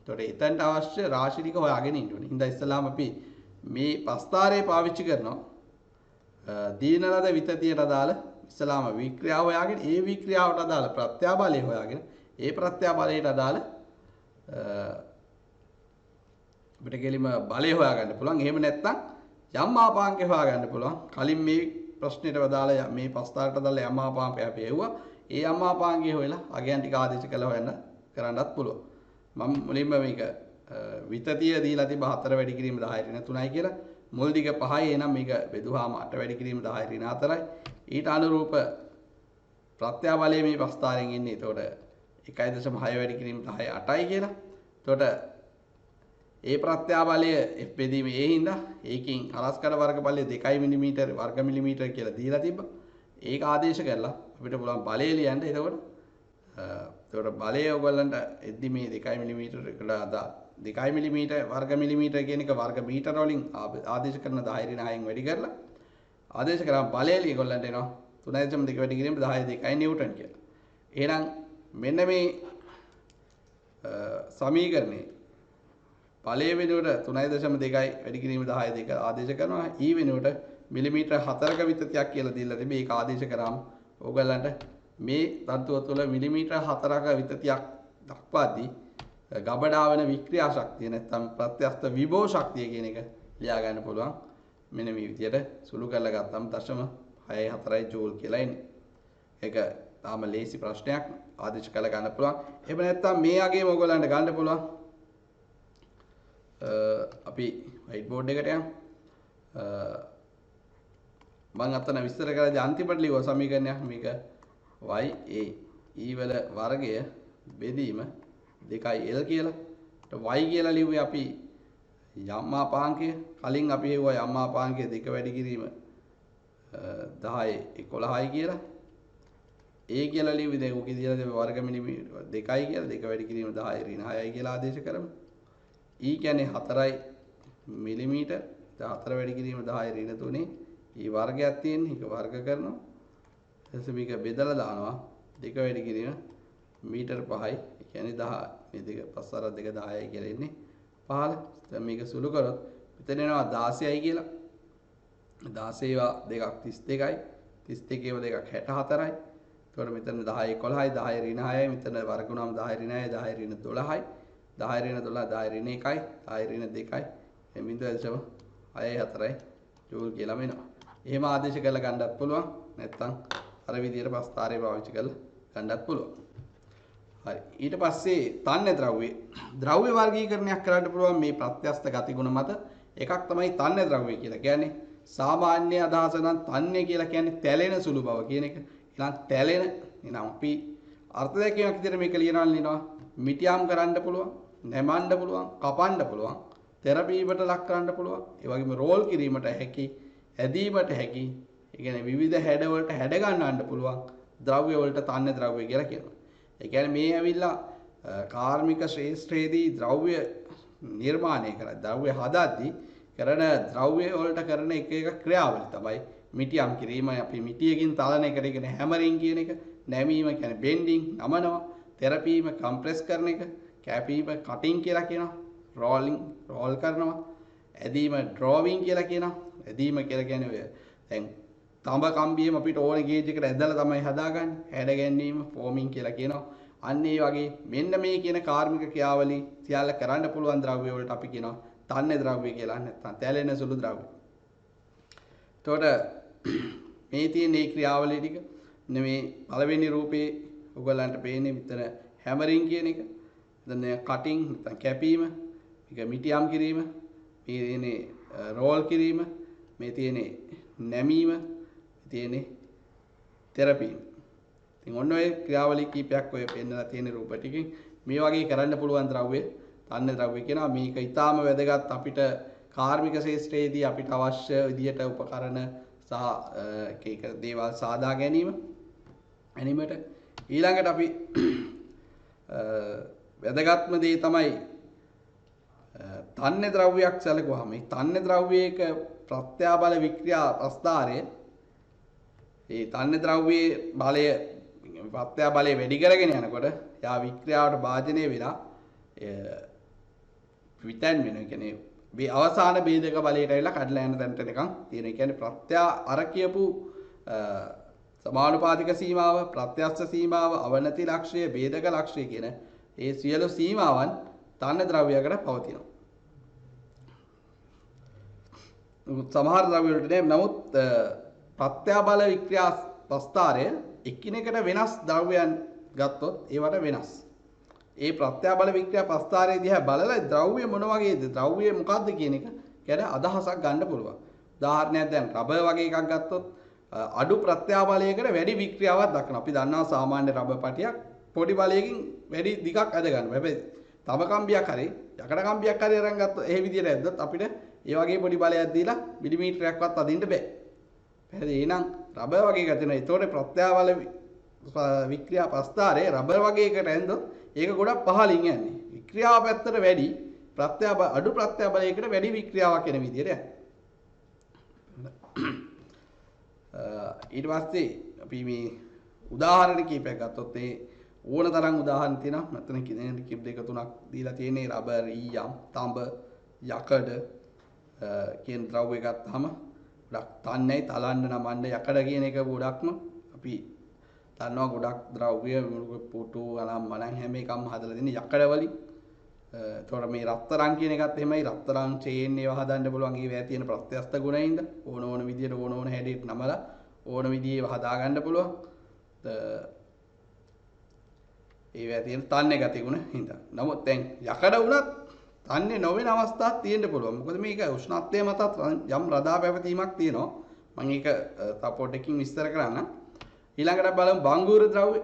එතකොට එතනට අවශ්‍ය රාශි ටික හොයාගෙන ඉන්න ඕනේ. හින්දා ඉස්සලාම අපි මේ ප්‍රස්ථාරය පාවිච්චි කරනවා. දීන ලද විතතියට අදාළ ඉස්සලාම වික්‍රියාව හොයාගෙන ඒ වික්‍රියාවට අදාළ ප්‍රත්‍යාබලය හොයාගෙන ඒ ප්‍රත්‍යාබලයට අදාළ අපිට කෙලිම බලය හොයාගන්න පුළුවන්. එහෙම නැත්නම් යම් මාපාංකය හොයාගන්න පුළුවන්. කලින් මේ ප්‍රශ්නෙට අදාළ මේ ප්‍රස්ථාරයට අදාළ යම් මාපාංකය අපි එවුවා. ඒ යම් මාපාංකය හොයලා අගයන් ටික ආදේශ කළා හොයන්න කරන්නත් පුළුවන්. මම මුලින්ම මේක විතතිය දීලා තිබ්බ 4 වැඩි කිරීම 10 ඍණ 3යි කියලා. මුල් දිග 5යි. එහෙනම් මේක බෙදුවාම 8 වැඩි කිරීම 10 ඍණ 4යි. ඊට අනුරූප ප්‍රත්‍යාබලය මේ ප්‍රස්ථාරයෙන් එන්නේ. එතකොට 1.6 වැඩි කිරීම 10 8යි කියලා. එතකොට ඒ ප්‍රත්‍යාබලය F බෙදීම A හින්දා ඒකෙන් හරස්කඩ වර්ගඵලය 2 මිලිමීටර වර්ග මිලිමීටර කියලා දීලා තිබ්බා. ඒක ආදේශ කරලා අපිට පුළුවන් බලය ලියන්න. එතකොට බලය ඔයගොල්ලන්ට එද්දි මේ 2 මිලිමීටර එකට අදාළ 2 මිලිමීටර වර්ග මිලිමීටර කියන එක වර්ග මීටර වලින් ආදේශ කරන 10 ඍණ 6න් වැඩි කරලා ආදේශ කරාම බලය ඒගොල්ලන්ට එනවා 3.2 වැඩි කිරීම 10 2යි නිව්ටන් කියලා. එහෙනම් මෙන්න මේ සමීකරණේ බලය වෙනුවට 3.2යි වැඩි කිරීම 10 2 ආදේශ කරනවා. E වෙනුවට මිලිමීටර 4ක විතතියක් කියලා දීලා තිබේ. ඒක ආදේශ කරාම ඕගලන්ට මේ තත්ත්වය තුළ මිලිමීටර 4ක විතතියක් දක්වාදී ගබඩා වෙන වික්‍රියා ශක්තිය නැත්නම් ප්‍රත්‍යක්ෂ විභව ශක්තිය කියන එක ලියා ගන්න පුළුවන්. මෙන්න මේ විදියට සුළු කරලා ගත්තම 0.64 ජූල් කියලා එන්නේ. ඒක තාම ලේසි ප්‍රශ්නයක් ආදේශ කරලා ගන්න පුළුවන්. එහෙම නැත්නම් මේ අගේම ඕගලන්ට ගන්න පුළුවන්. අපි වයිට් බෝඩ් එකට යමු. මම අතන විස්තර කරලා අන්තිමට ලියුවා සමීකරණයක් මේක y a e වල වර්ගය බෙදීම 2l කියලා. y කියලා ලිව්වේ අපි යම් මාපාංකය. කලින් අපි හෙව්වා යම් මාපාංකය 2 වැඩි කිරීම 10 11යි කියලා. a කියලා ලිව්වේ දැන් ඔකේ දීලා තියෙන වර්ග මිලිමීටර 2යි කියලා 2 වැඩි කිරීම 10 ඍණ 6යි කියලා ආදේශ කරමු. e කියන්නේ 4යි මිලිමීටර 4 වැඩි කිරීම 10 ඍණ 3යි. e වර්ගයක් තියෙන්නේ. ඒක වර්ග කරනවා. ඊට මේක බෙදලා දානවා 2 වැඩි කිරීම මීටර 5යි. ඒ කියන්නේ 10. මේ දෙක 5 4 2 10යි කියලා එන්නේ 15. දැන් මේක සුළු කරොත් මෙතන එනවා 16යි කියලා. 16 දෙකක් 32යි. 32 ඒවා දෙකක් 64යි. එතකොට මෙතන 10 11යි 10 ඍණ 6යි. මෙතන වර්ග වුණාම 10 ඍණ 6යි 10 ඍණ 12යි. 10 ඍණ 12 10 ඍණ 1යි 10 ඍණ 2යි. මේ බිඳුව ඇදසම 6යි 4යි ජූල් කියලා මෙනවා. එහෙම ආදේශ කරලා ගන්නත් පුළුවන්. නැත්නම් අර විදියට ප්‍රස්ථාරය පාවිච්චි කරලා ගන්නත් පුළුවන්. හරි. ඊට පස්සේ තන්‍ය ද්‍රව්‍ය වර්ගීකරණයක් කරන්න පුළුවන් මේ ප්‍රත්‍යස්ත ගතිගුණ මත. එකක් තමයි තන්‍ය ද්‍රව්‍ය කියලා කියන්නේ. සාමාන්‍ය අදහස නම් තන්‍ය කියලා කියන්නේ තැලෙන සුළු බව කියන එක. ඊළඟ තැලෙන එනම් අපි අර්ථ දැක්වීමක් විදිහට මේක ලියනවා මිටියම් කරන්න පුළුවන්, නැමන්න පුළුවන්, කපන්න පුළුවන්, තෙරපීමට ලක් කරන්න පුළුවන්. ඒ වගේම රෝල් කිරීමට හැකි, ඇදීමට හැකි. ඒ කියන්නේ විවිධ හැඩ වලට හැඩ ගන්නන්න පුළුවන් ද්‍රව්‍ය වලට තන්‍ය ද්‍රව්‍ය කියලා කියනවා. ඒ කියන්නේ මේ ඇවිල්ලා කාර්මික ශ්‍රේෂ්ඨයේදී ද්‍රව්‍ය නිර්මාණය කරලා ද්‍රව්‍ය හදද්දී කරන ද්‍රව්‍ය වලට කරන එක එක ක්‍රියාවලිය තමයි මිටියම් කිරීම. අපි මිටියකින් තලන එකට කියන්නේ හැමරින් කියන එක. නැමීම කියන්නේ බෙන්ඩින් නමනවා. තෙරපීම කම්ප්‍රෙස් කරන එක. කැපීම කටින් කියලා කියනවා. රෝල් කරනවා. ඇදීම ඩ්‍රෝවිං කියලා කියනවා. ඇදීම කියලා කියන්නේ ඔය දැන් තඹ කම්බියෙම අපිට ඕන ගේජ් එකට ඇදලා තමයි හදාගන්නේ. හැඩ ගැන්වීම ෆෝමින් කියලා කියනවා. අන්න ඒ වගේ මෙන්න මේ කියන කාර්මික ක්‍රියාවලිය සියල්ල කරන්න පුළුවන් ද්‍රව්‍ය වලට අපි කියනවා තන්‍ය ද්‍රව්‍ය කියලා. නැත්නම් තැලෙන සුළු ද්‍රව්‍ය. එතකොට මේ තියෙන මේ ක්‍රියාවලිය ටික මේ පළවෙනි රූපේ ඔයගලන්ට පේන්නේ මෙතන හැමරින් කියන එක. එතන කටින් නැත්නම් කැපීම, මේක මිටියම් කිරීම, මේ තියෙන්නේ රෝල් කිරීම, මේ තියෙන්නේ නැමීම, තියෙන්නේ තෙරපීම. ඉතින් ඔන්න ඔය ක්‍රියාවලිය කීපයක් ඔය පෙන්නලා තියෙන රූප ටිකෙන් මේ වගේ කරන්න පුළුවන් ද්‍රව්‍ය තන්න ද්‍රව්‍ය කියනවා. මේක ඊටාම වැදගත් අපිට කාර්මික ශාස්ත්‍රයේදී අපිට අවශ්‍ය විදියට උපකරණ සහ එක දේවල් සාදා ගැනීමට ඊළඟට අපි වැදගත්ම දේ තමයි තන්නේ ද්‍රව්‍යයක් සැලකුවාම මේ තන්නේ ද්‍රව්‍යයක ප්‍රත්‍යාබල වික්‍රියා ප්‍රස්ථාරය ඒ තන්නේ ද්‍රව්‍යයේ බලය ප්‍රත්‍යාබලය වැඩි කරගෙන යනකොට යා වික්‍රියාවට භාජනය වෙලා විතන් වෙනවා. කියන්නේ මේ අවසාන ભેදක බලයට ඇවිල්ලා කඩලා යන තැනට නිකන් තියෙන. ඒ කියන්නේ ප්‍රත්‍යා අර කියපු සමානුපාතික සීමාව, ප්‍රත්‍යස්ස සීමාව, අවනති ලක්ෂය, ભેදක ලක්ෂය කියන ඒ සියලු සීමාවන් තන්න ද්‍රව්‍යයකට පවතිනවා. සමහර ද්‍රව්‍ය වලට නමුත් ප්‍රත්‍යාබල වික්‍රියා ප්‍රස්ථාරය එකිනෙකට වෙනස් ද්‍රව්‍යයන් ගත්තොත් ඒවට වෙනස්. ඒ ප්‍රත්‍යාබල වික්‍රියා ප්‍රස්ථාරයේ දිහා බලලා ද්‍රව්‍ය මොන වගේද, ද්‍රව්‍ය මොකක්ද කියන එක ගැන අදහසක් ගන්න පුළුවන්. උදාහරණයක් දැන් රබර් වගේ එකක් ගත්තොත් අඩු ප්‍රත්‍යාබලයකට වැඩි වික්‍රියාවක් දක්වනවා. අපි දන්නවා සාමාන්‍ය රබර් පටියක් පොඩි බලයකින් වැඩි දිගක් ඇද ගන්නවා. හැබැයි තව කම්බියක් හරි යකඩ කම්බියක් හරි අරන් ගත්තොත් ඒ විදිහට ඇද්දොත් අපිට ඒ වගේ පොඩි බලයක් දීලා මිලිමීටරයක්වත් අදින්න බෑ. පැහැදිලි? එහෙනම් රබර් වගේ එකක් තියෙනවා. ඒතකොට ප්‍රත්‍යාබල වික්‍රියා ප්‍රස්ථාරයේ රබර් වගේ එකට ඇන්දොත් ඒක ගොඩක් පහළින් යන්නේ. වික්‍රියාව පැත්තට වැඩි අඩු ප්‍රත්‍යාබලයකට වැඩි වික්‍රියාවක් එන විදිහට යන්නේ. ඊට පස්සේ අපි මේ උදාහරණ කීපයක් ගත්තොත් ඒ ඕන තරම් උදාහරණ තියෙනවා. මෙතන කිප් දෙක තුනක් දීලා තියෙන්නේ රබර්, ඊයම්, තඹ, යකඩ කියන ද්‍රව්‍ය ගත්තාම ගොඩක් තන්නේ තලන්න නමන්න යකඩ කියන එක ගොඩක්ම අපි දන්නවා ගොඩක් ද්‍රව්‍ය පුටු අනම් මනම් හැම එකම හදලා දෙන්නේ යකඩ වලින්. ඒතකොට මේ රත්තරන් කියන එකත් එහෙමයි. රත්තරන් චේන් ඒවා හදන්න පුළුවන්. ඒවා තියෙන ප්‍රත්‍යස්ත ගුණයින්ද ඕන විදියට ඕන හැඩයට නමලා ඕන විදිහේ ඒවා හදා ගන්න පුළුවන්. ඒවා තියෙන තන්නේ ගති ගුණ හින්දා. නමුත් දැන් යකඩ වුණත් තන්නේ නොවන අවස්ථාවක් තියෙන්න පුළුවන්. මොකද මේක උෂ්ණත්වය මත යම් රදා පැවතීමක් තියෙනවා. මම ඒක තව පොඩ්ඩකින් විස්තර කරන්නම්. ඊළඟට බලමු බංගුර ද්‍රව්‍ය.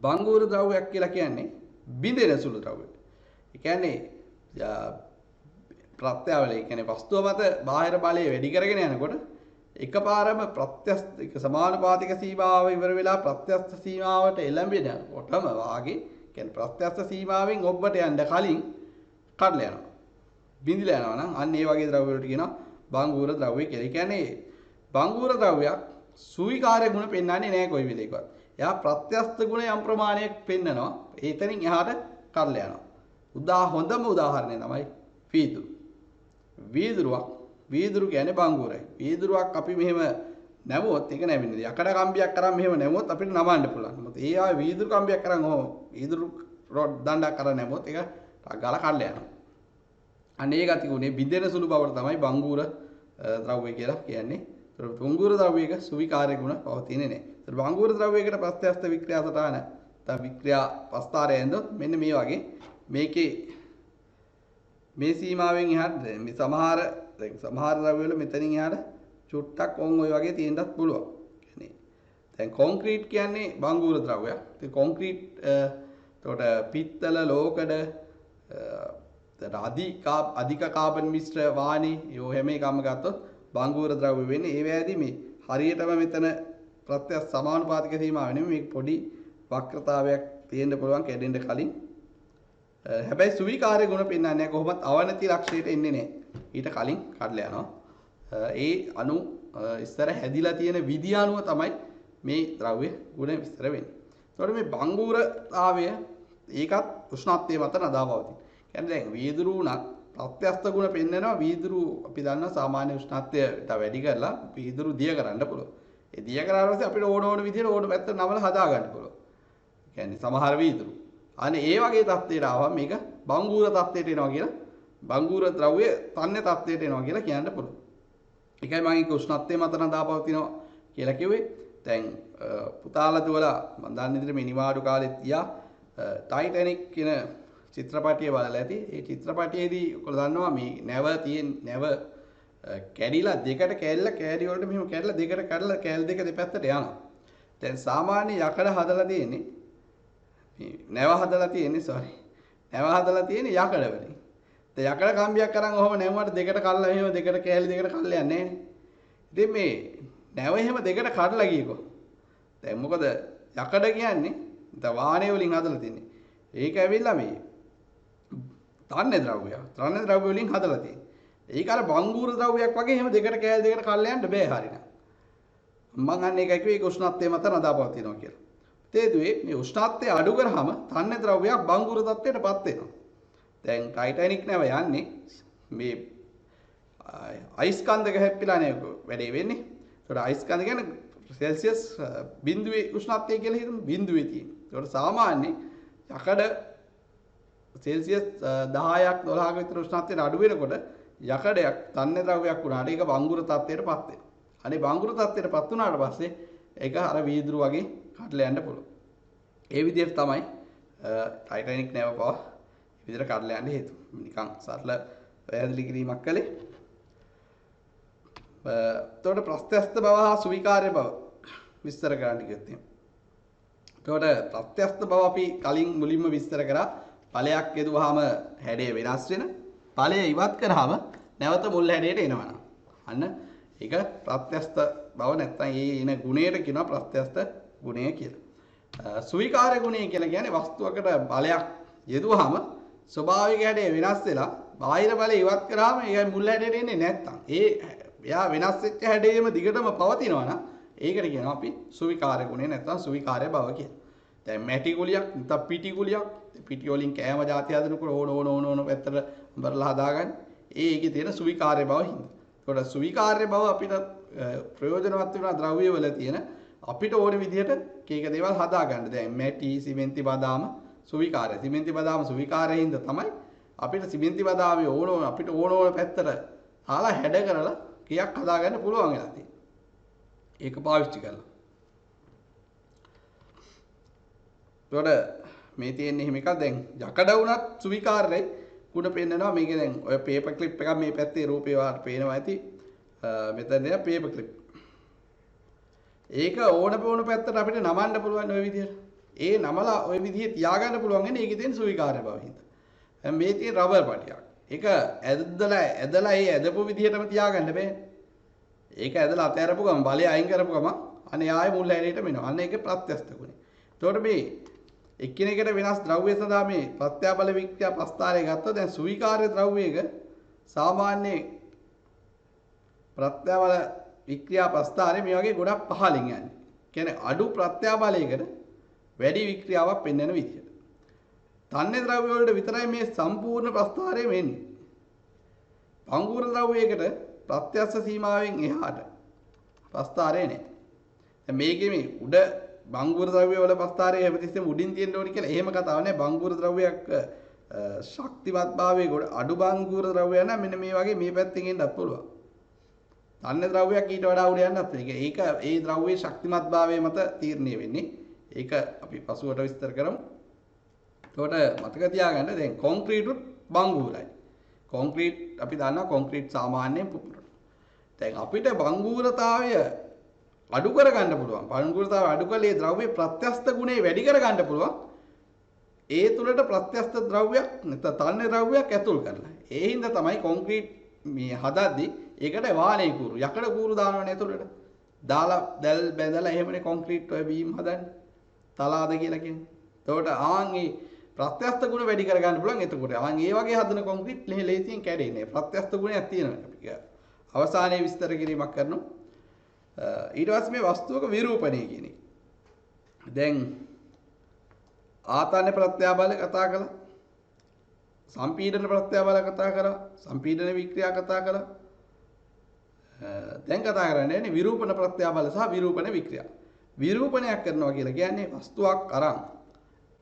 බංගුර ද්‍රව්‍යයක් කියලා කියන්නේ බිඳෙන සුළු ද්‍රව්‍ය. ඒ කියන්නේ ප්‍රත්‍යාවලය කියන්නේ වස්තුව මත බාහිර බලය වැඩි කරගෙන යනකොට එකපාරම ප්‍රත්‍යස්ත සමානුපාතික සීමාව ඉවර වෙලා ප්‍රත්‍යස්ත සීමාවට එළඹෙනකොටම වාගේ කියන්නේ ප්‍රත්‍යස්ත සීමාවෙන් ඔබට යන්න කලින් කඩලා යනවා. බිඳිලා යනවා නම් අන්න ඒ වගේ ද්‍රව්‍ය වලට කියනවා බංගුර ද්‍රව්‍ය කියලා. ඒ කියන්නේ බංගුර ද්‍රව්‍යයක් සුවිකාර්ය ගුණ පෙන්වන්නේ නැහැ කොයි වෙලේකවත්. එයා ප්‍රත්‍යස්ත ගුණ යම් ප්‍රමාණයක් පෙන්නනවා. ඒතනින් එහාට කඩලා යනවා. හොඳම උදාහරණය තමයි වීදුරු. වීදුරු කියන්නේ බංගුරයි. වීදුරුවක් අපි මෙහෙම නැමුවොත් ඒක නැවෙන්නේ. යකඩ කම්බියක් කරන් මෙහෙම නැමුවොත් අපිට නමන්න පුළුවන්. මොකද ඒ ආවේ වීදුරු කම්බියක් කරන් වීදුරු රොඩ් දණ්ඩක් කරන් නැමුවොත් ඒක ගාලා කඩලා යනවා. අනේ ඒ ගති ගුණේ බිඳෙන සුළු බවට තමයි බංගුර ද්‍රව්‍ය කියලා කියන්නේ. බංගුර ද්‍රව්‍යයක සුවිකාර්ය ගුණ පවතින්නේ නැහැ. ඒතර බංගුර ද්‍රව්‍යයකට ප්‍රත්‍යස්ත වික්‍රියා සටහන තව වික්‍රියා ප්‍රස්ථාරය ඇඳොත් මෙන්න මේ වගේ මේකේ මේ සීමාවෙන් එහාට මේ සමහර ද්‍රව්‍ය වල මෙතනින් එහාට චුට්ටක් ඔය වගේ තියෙන්නත් පුළුවන්. කියන්නේ දැන් කොන්ක්‍රීට් කියන්නේ බංගුර ද්‍රව්‍යයක්. ඉතින් කොන්ක්‍රීට් එතකොට පිත්තල ලෝකඩ අධික කාබන් මිශ්‍ර වාණි යෝ හැම එකම ගත්තොත් බංගුර ද්‍රව්‍ය වෙන්නේ. ඒ වෑදී මේ හරියටම මෙතන ප්‍රත්‍යස්ත සමානුපාතික සීමාව නෙමෙයි මේ පොඩි වක්‍රතාවයක් තියෙන්න පුළුවන් කැඩෙන්න කලින්. හැබැයි සුවිකාර්ය ගුණ පෙන්වන්නේ නැහැ. කොහොමත් අවනති ලක්ෂයට එන්නේ නැහැ. ඊට කලින් කඩලා යනවා. ඒ අණු ඉස්සර හැදිලා තියෙන විදිය අනුව තමයි මේ ද්‍රව්‍ය ගුණ විස්තර වෙන්නේ. ඒතකොට මේ බංගුරතාවය ඒකත් උෂ්ණත්වයේ මත නදාපවතින. කියන්නේ දැන් වීදුරු උනත් ප්‍රත්‍යස්ත ගුණ පෙන්නනවා. වීදුරු අපි දන්නා සාමාන්‍ය උෂ්ණත්වයට වැඩි කරලා වීදුරු දිය කරන්න පුළුවන්. ඒ දිය කරාට පස්සේ අපිට ඕන විදිහට ඕන පැත්තට නමලා හදා ගන්න පුළුවන්. කියන්නේ සමහර වීදුරු. අනේ ඒ වගේ තත්ත්වයට ආවම මේක බංගුර තත්ත්වයට එනවා කියලා බංගුර ද්‍රව්‍ය තන්නේ තත්ත්වයට එනවා කියලා කියන්න පුළුවන්. ඒකයි මම ඒක උෂ්ණත්වයේ මත නදාපවතිනවා කියලා කිව්වේ. දැන් පුතාලා දුවලා මම දන්නේ විදිහට මේ නිවාඩු කාලෙත් ගියා ටයිටැනික් කියන චිත්‍රපටිය බලලා ඇති. ඒ චිත්‍රපටියේදී ඔයගොල්ලෝ දන්නවා මේ නැව කැඩිලා දෙකට කෑලි වලට මෙහෙම කැඩලා දෙකට කඩලා කෑලි දෙක දෙපැත්තට යනවා. දැන් සාමාන්‍ය යකඩ හදලා තියෙන්නේ මේ නැව හදලා තියෙන්නේ යකඩ වලින්. දැන් යකඩ කම්බියක් අරන් ඔහම නැවුවට දෙකට කඩලා එහෙම දෙකට කෑලි දෙකට කඩලා යන්නේ නැහැ නේ. ඉතින් මේ නැව එහෙම දෙකට කඩලා ගියකෝ. දැන් මොකද යකඩ කියන්නේ දැන් වාහනේ වලින් හදලා තින්නේ. ඒක ඇවිල්ලා මේ තන්නේ ද්‍රව්‍ය වලින් හදලා තියෙන්නේ. ඒක අර බංගුර ද්‍රව්‍යයක් වගේ එහෙම දෙකට කෑලි දෙකට කඩලා යන්න බෑ හරියට. මම අන්න ඒකයි කිව්වේ ඒක උෂ්ණත්වයේ මත රඳාපවතිනවා කියලා. තේදුවේ මේ උෂ්ණත්වය අඩු කරාම තන්නේ ද්‍රව්‍යයක් බංගුර තත්ත්වයටපත් වෙනවා. දැන් ටයිටැනික් නැව යන්නේ මේ අයිස් කන්දක හැප්පිලානේ වැඩේ වෙන්නේ. ඒකට අයිස් කන්ද කියන්නේ සෙල්සියස් බිඳුවේ උෂ්ණත්වය කියලා හිතමු බිඳුවේ තියෙන. ඒකට සාමාන්‍ය යකඩ සෙල්සියස් 10ක් 12ක විතර උෂ්ණත්වයට අඩු වෙනකොට යකඩයක් තන්නේ ද්‍රව්‍යයක් වුණාට ඒක බංගුර තත්ත්වයටපත් වෙනවා. අනේ බංගුර තත්ත්වයටපත් වුණාට පස්සේ ඒක අර වීදුරු වගේ කඩලා යන්න පුළුවන්. ඒ විදිහට තමයි ටයිටැනික් නැව පව විදිහට කඩලා යන්න හේතුව. නිකන් සරල පැහැදිලි කිරීමක් කළේ. එතකොට ප්‍රත්‍යස්ත බව හා සුවිකාර්ය බව විස්තර කරන්න කිව්වොත් එහෙනම්. එතකොට ප්‍රත්‍යස්ත බව අපි කලින් මුලින්ම විස්තර කරා. ඵලයක් යදුවාම හැඩය වෙනස් වෙන. ඵලය ඉවත් කරාම නැවත මුල් හැඩයට එනවා. අන්න ඒක ප්‍රත්‍යස්ත බව නැත්නම් ඒ එන ගුණයට කියනවා ප්‍රත්‍යස්ත ගුණය කියලා. සුවිකාර්ය ගුණය කියලා කියන්නේ වස්තුවකට බලයක් යෙදුවාම ස්වභාවික හැඩය වෙනස් වෙලා බාහිර බලය ඉවත් කරාම ඒකයි මුල් හැඩයට එන්නේ නැත්නම් එයා වෙනස් වෙච්ච හැඩයේම දිගටම පවතිනවා නම් ඒකට කියනවා අපි සුවිකාර්ය ගුණය නැත්නම් සුවිකාර්ය බව කියලා. දැන් මැටි ගුලියක් නැත්නම් පිටි ගුලියක් පිටි වලින් කෑම જાති හදනකොට ඕන පැත්තට බරලා හදාගන්න. ඒකේ තියෙන සුවිකාර්ය බව හින්දා. ඒකට සුවිකාර්ය බව අපිට ප්‍රයෝජනවත් වෙන ද්‍රව්‍ය වල තියෙන අපිට ඕන විදිහට කීක දේවල් හදා ගන්න. දැන් මැටි, සිමෙන්ති, බදාම සුවිකාර්ය. සිමෙන්ති බදාම සුවිකාර්යයෙන් හින්දා තමයි අපිට සිමෙන්ති බදාමේ අපිට ඕන පැත්තට තාලා හැඩ කරලා කීයක් හදා ගන්න පුළුවන් වෙලා තියෙනවා. ඒක පාවිච්චි කරලා. ඒකට මේ තියෙන එහෙම එකක් දැන් යකඩ වුණත් සුවිකාර්යයි ගුණ පෙන්නනවා. මේක දැන් ඔය පේපර් ක්ලිප් එකක් මේ පැත්තේ රූපේ වාට පේනවා ඇති. මෙතන නේ පේපර් ක්ලිප්. ඒක ඕන පැත්තට අපිට නමන්න පුළුවන් ওই විදිහට. ඒ නමලා ওই විදිහේ තියාගන්න පුළුවන් වෙන්නේ ඒකේ තියෙන සුවිකාර්ය බව හින්දා. දැන් මේ තියෙන රබර් පටියක්. ඒක ඇදලා ඒ ඇදපු විදිහටම තියාගන්න බෑ. ඒක ඇදලා අතහැරපු ගමන් බලය අයින් කරපු ගමන් අනේ ආයෙ මුල් හැඩයට මෙනවා. අන්න ඒකේ ප්‍රත්‍යස්ත ගුණය. එතකොට මේ එක්කිනෙකට වෙනස් ද්‍රව්‍ය සඳහා මේ ප්‍රත්‍යාබල වික්‍රියා ප්‍රස්ථාරය ගත්තොත් දැන් සුවිකාර්ය ද්‍රව්‍යයක සාමාන්‍ය ප්‍රත්‍යාබල වික්‍රියා ප්‍රස්ථාරය මේ වගේ ගොඩක් පහළින් යන්නේ. කියන්නේ අඩු ප්‍රත්‍යාබලයකට වැඩි වික්‍රියාවක් පෙන්වන විදියට. තන්නේ ද්‍රව්‍ය වලට විතරයි මේ සම්පූර්ණ ප්‍රස්ථාරය වෙන්නේ. බංගුර ද්‍රව්‍යයකට ප්‍රත්‍යස්ස සීමාවෙන් එහාට ප්‍රස්ථාරය නැහැ. දැන් මේකේ මේ උඩ බංගුර ද්‍රව්‍ය වල ප්‍රස්ථාරය හැමතිස්සෙම උඩින් තියෙන්න ඕනි කියලා එහෙම කතාවක් නැහැ. බංගුර ද්‍රව්‍යයක් ශක්තිමත් භාවයේ ගොඩ අඩු බංගුර ද්‍රව්‍ය නම් මෙන්න මේ වගේ මේ පැත්තෙන් එන්නත් පුළුවන්. තන්නේ ද්‍රව්‍යයක් ඊට වඩා උඩ යන්නත් ඒක ඒ ද්‍රව්‍යයේ ශක්තිමත් භාවය මත තීරණය වෙන්නේ. ඒක අපි පසුවට විස්තර කරමු. එතකොට මතක තියාගන්න දැන් කොන්ක්‍රීටුත් බංගුරයි. කොන්ක්‍රීට් අපි දන්නවා කොන්ක්‍රීට් සාමාන්‍යයෙන් පුපුරන. දැන් අපිට බංගුරතාවය අඩු කරගන්න පුළුවන්. බංගුරතාවය අඩු කළේ ද්‍රව්‍ය ප්‍රත්‍යස්ත ගුණය වැඩි කරගන්න පුළුවන්. ඒ තුලට ප්‍රත්‍යස්ත ද්‍රව්‍යයක් නැත්නම් තන්නේ ද්‍රව්‍යයක් ඇතුල් කරලා. ඒ හින්දා තමයි කොන්ක්‍රීට් මේ හදද්දි ඒකට වාලේ කූරු යකඩ කූරු දානවනේ ඇතුලට. දාලා දැල් බැඳලා එහෙමනේ කොන්ක්‍රීට් ඔය බීම් හදන්නේ. තලාද කියලා කියන්නේ. එතකොට ආන්ගේ ප්‍රත්‍යස්ත ගුණ වැඩි කරගන්න පුළුවන්. එතකොට ආන් ඒ වගේ හදන කොන්ක්‍රීට් ලේසියෙන් කැඩෙන්නේ. ප්‍රත්‍යස්ත ගුණයක් තියෙනවා අපි. අවසානයේ විස්තර කිරීමක් කරනවා. ඊට පස්සේ මේ වස්තුවක විරූපණය කියන එක. දැන් ආතන්න ප්‍රත්‍යාබල කතා කළා. සම්පීඩන ප්‍රත්‍යාබල කතා කරා. සම්පීඩන වික්‍රියා කතා කළා. දැන් කතා කරන්නේ විරූපණ ප්‍රත්‍යාබල සහ විරූපණ වික්‍රියා. විරූපණයක් කරනවා කියලා කියන්නේ වස්තුවක් අරන්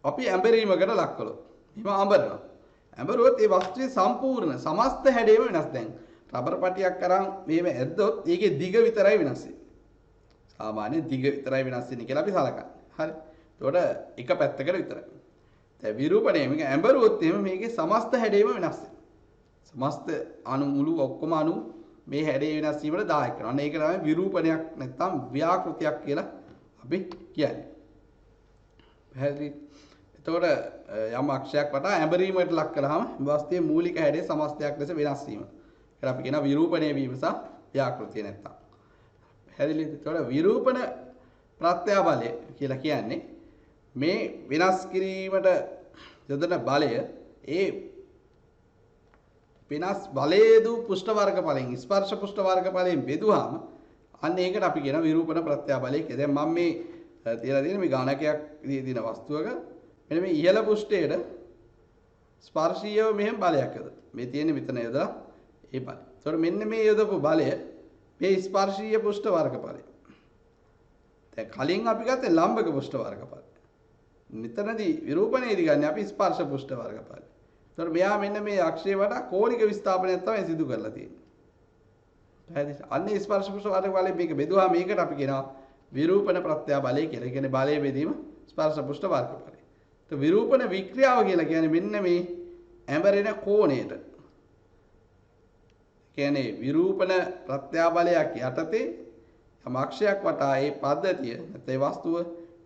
අපි ඇඹරීමකට ලක් කළොත්. හිම අඹරනවා. ඇඹරුවොත් ඒ වස්තුවේ සම්පූර්ණ සමස්ත හැඩයම වෙනස්. දැන් රබර් පටියක් අරන් මේව ඇද්දොත් ඒකේ දිග විතරයි වෙනස් වෙන්නේ. සාමාන්‍ය දිග විතරයි වෙනස් වෙන්නේ කියලා අපි සලකන්නේ. හරි. එතකොට එක පැත්තකට විතරයි. දැන් විරූපණය මේක ඇඹරුවොත් එහෙම මේකේ සමස්ත හැඩයම වෙනස් වෙනවා. සමස්ත අණු මුළු ඔක්කොම අණු මේ හැඩේ වෙනස් වීමට දායක වෙනවා. අන්න ඒක තමයි විරූපණයක් නැත්නම් ව්‍යාකෘතියක් කියලා අපි කියන්නේ. පැහැදිලි. එතකොට යම් අක්ෂයක් වටා ඇඹරීමකට ලක් කළාම වස්තුවේ මූලික හැඩේ සමස්තයක් ලෙස වෙනස් වීම. ඒකට අපි කියනවා විරූපණය වීම සහ ව්‍යාකෘතිය නැත්තම්. පැහැදිලිද? එතකොට විරූපණ ප්‍රත්‍යාබලය කියලා කියන්නේ මේ වෙනස් කිරීමට යොදන බලය ඒ වෙනස් බලයේදු පෘෂ්ඨ වර්ග ඵලයෙන් ස්පර්ශ පෘෂ්ඨ වර්ග ඵලයෙන් බෙදුවාම අන්න ඒකට අපි කියන විරූපණ ප්‍රත්‍යාබලය කියලා. දැන් මම මේ තියලා තියෙන මේ ගණකයක් දින වස්තුවක මෙන්න මේ ඉහළ පෘෂ්ඨයට ස්පර්ශීයව මෙහෙම බලයක් යොදලා. මේ තියෙන්නේ මෙතන යොදලා ඒ බලය. ඒතකොට මෙන්න මේ යොදපු බලය මේ ස්පර්ශීය පෘෂ්ඨ වර්ග ඵලය. දැන් කලින් අපි ගත්තේ ලම්බක පෘෂ්ඨ වර්ග ඵලය. මෙතනදී විරූපණයේදී ගන්න අපි ස්පර්ශ පෘෂ්ඨ වර්ග ඵලය. ඒතකොට මෙයා මෙන්න මේ අක්ෂය වටා කෝණික විස්ථාපනයක් තමයි සිදු කරලා තියෙන්නේ. පැහැදිලිද? අන්නේ ස්පර්ශ පෘෂ්ඨ වර්ග ඵලයෙන් මේක බෙදුවා මේකට අපි කියනවා විරූපණ ප්‍රත්‍යාබලය කියලා. ඒ කියන්නේ බලය බෙදීම ස්පර්ශ පෘෂ්ඨ වර්ග ඵලය. તો විරූපණ වික්‍රියාව කියලා කියන්නේ මෙන්න මේ ඇඹරෙන කෝණයට. කියන්නේ විරූපණ ප්‍රත්‍යාබලයක් යටතේ යම් අක්ෂයක් වටා ඒ පද්ධතිය නැත්නම් ඒ වස්තුව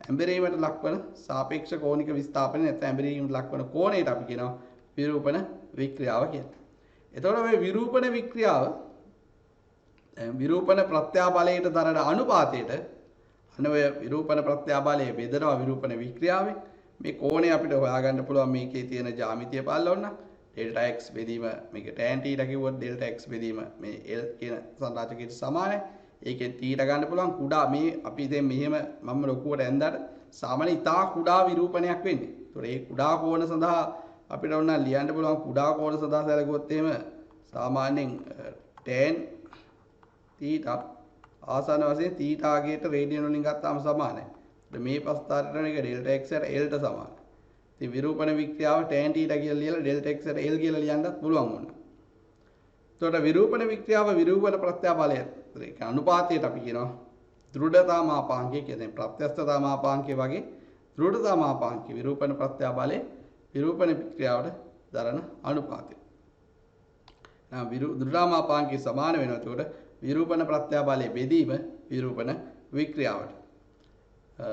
ඇඹරීමට ලක්වන සාපේක්ෂ කෝණික විස්ථාපනය නැත්නම් ඇඹරීමට ලක්වන කෝණයට අපි කියනවා විරූපණ වික්‍රියාව කියලා. එතකොට මේ විරූපණ වික්‍රියාව විරූපණ ප්‍රත්‍යාබලයට දරන අනුපාතයට අන්න ඔය විරූපණ ප්‍රත්‍යාබලයේ බෙදනවා විරූපණ වික්‍රියාවේ මේ කෝණය අපිට හොයාගන්න පුළුවන් මේකේ තියෙන ජ්‍යාමිතිය බලන්න ඩෙල්ටා x බෙදීම මේක tan θ කිව්වොත් ඩෙල්ටා x බෙදීම මේ l කියන සංරාජකයට සමානයි. ඒකෙන් θ ගන්න පුළුවන් කුඩා මේ අපි දැන් මෙහෙම මම ලොකුවට ඇඳලා සාමාන්‍ය ඉතා කුඩා විරූපණයක් වෙන්නේ. ඒතකොට මේ කුඩා කෝණ සඳහා අපිට ඕන ලියන්න පුළුවන් කුඩා කෝණ සඳහා සැලකුවොත් එහෙම සාමාන්‍යයෙන් tan θ ආසන්න වශයෙන් θ ආගයට රේඩියන් වලින් ගත්තාම සමානයි. මේ ප්‍රස්ථාරයට එක ඩෙල්ටා x ට l ට සමානයි. ඉතින් විරූපණ වික්‍රියාව tan θ කියලා ලියලා ඩෙල්ටා x ට l කියලා ලියන්නත් පුළුවන් වුණා. එතකොට විරූපණ වික්‍රියාව විරූපණ ප්‍රත්‍යාබලය ඒක අනුපාතයට අපි කියනවා දෘಢතා මාපාංකය කියන්නේ ප්‍රත්‍යස්ථතා මාපාංකය වගේ දෘಢතා මාපාංකය විරූපණ ප්‍රත්‍යාබලයේ විරූපණ වික්‍රියාවට දරන අනුපාතය. දෘঢ়තා මාපාංකය සමාන වෙනවා. එතකොට විරූපණ ප්‍රත්‍යාබලයේ බෙදීම විරූපණ වික්‍රියාවට.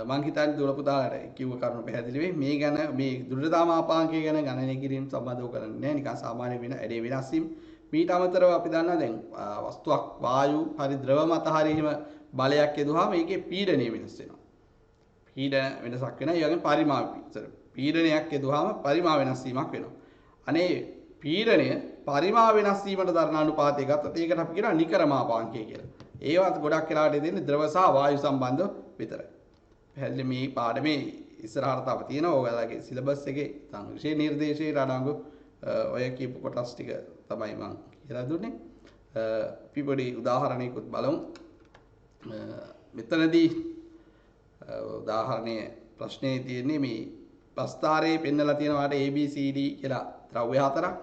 මං හිතන්නේ දුර පුතාලට කිව්ව කරුණු පැහැදිලි වෙයි. මේ ගැන මේ දෘಢතා මාපාංකය ගැන ගණනය කිරීම සම්බන්ධව කරන්නේ නැහැ. නිකන් සාමාන්‍ය වෙන ඇඩේ වෙනස් වීම. මීට අමතරව අපි දන්නවා දැන් වස්තුවක් වායු හරි ද්‍රව මත හරි එහෙම බලයක් යදුවාම මේකේ පීඩනය වෙනස් වෙනවා. පීඩන වෙනසක් වෙනවා. ඒ වගේම පරිමාව පීඩනයක් යදුවාම පරිමාව වෙනස් වීමක් වෙනවා. අනේ පීඩනය පරිමාව වෙනස් වීමට දරන අනුපාතය ගත්තත් ඒකට අපි කියනවා නිකර මාපාංකය කියලා. ඒවත් ගොඩක් වෙලාවට දෙන්නේ ද්‍රව සහ වායු සම්බන්ධව විතරයි. පැහැදිලි මේ පාඩමේ ඉස්සරහට තව තියෙනවා. ඔයාලගේ සිලබස් එකේ තම විශේෂ නිර්දේශයේ අඩංගු ඔය කියපු කොටස් ටික තමයි මම කියලා දුන්නේ. අපි පොඩි උදාහරණයකුත් බලමු. මෙතනදී උදාහරණයේ ප්‍රශ්නේ තියෙන්නේ මේ ප්‍රස්ථාරයේ පෙන්නලා තියෙනවාට A B C D කියලා ද්‍රව්‍ය හතරක්.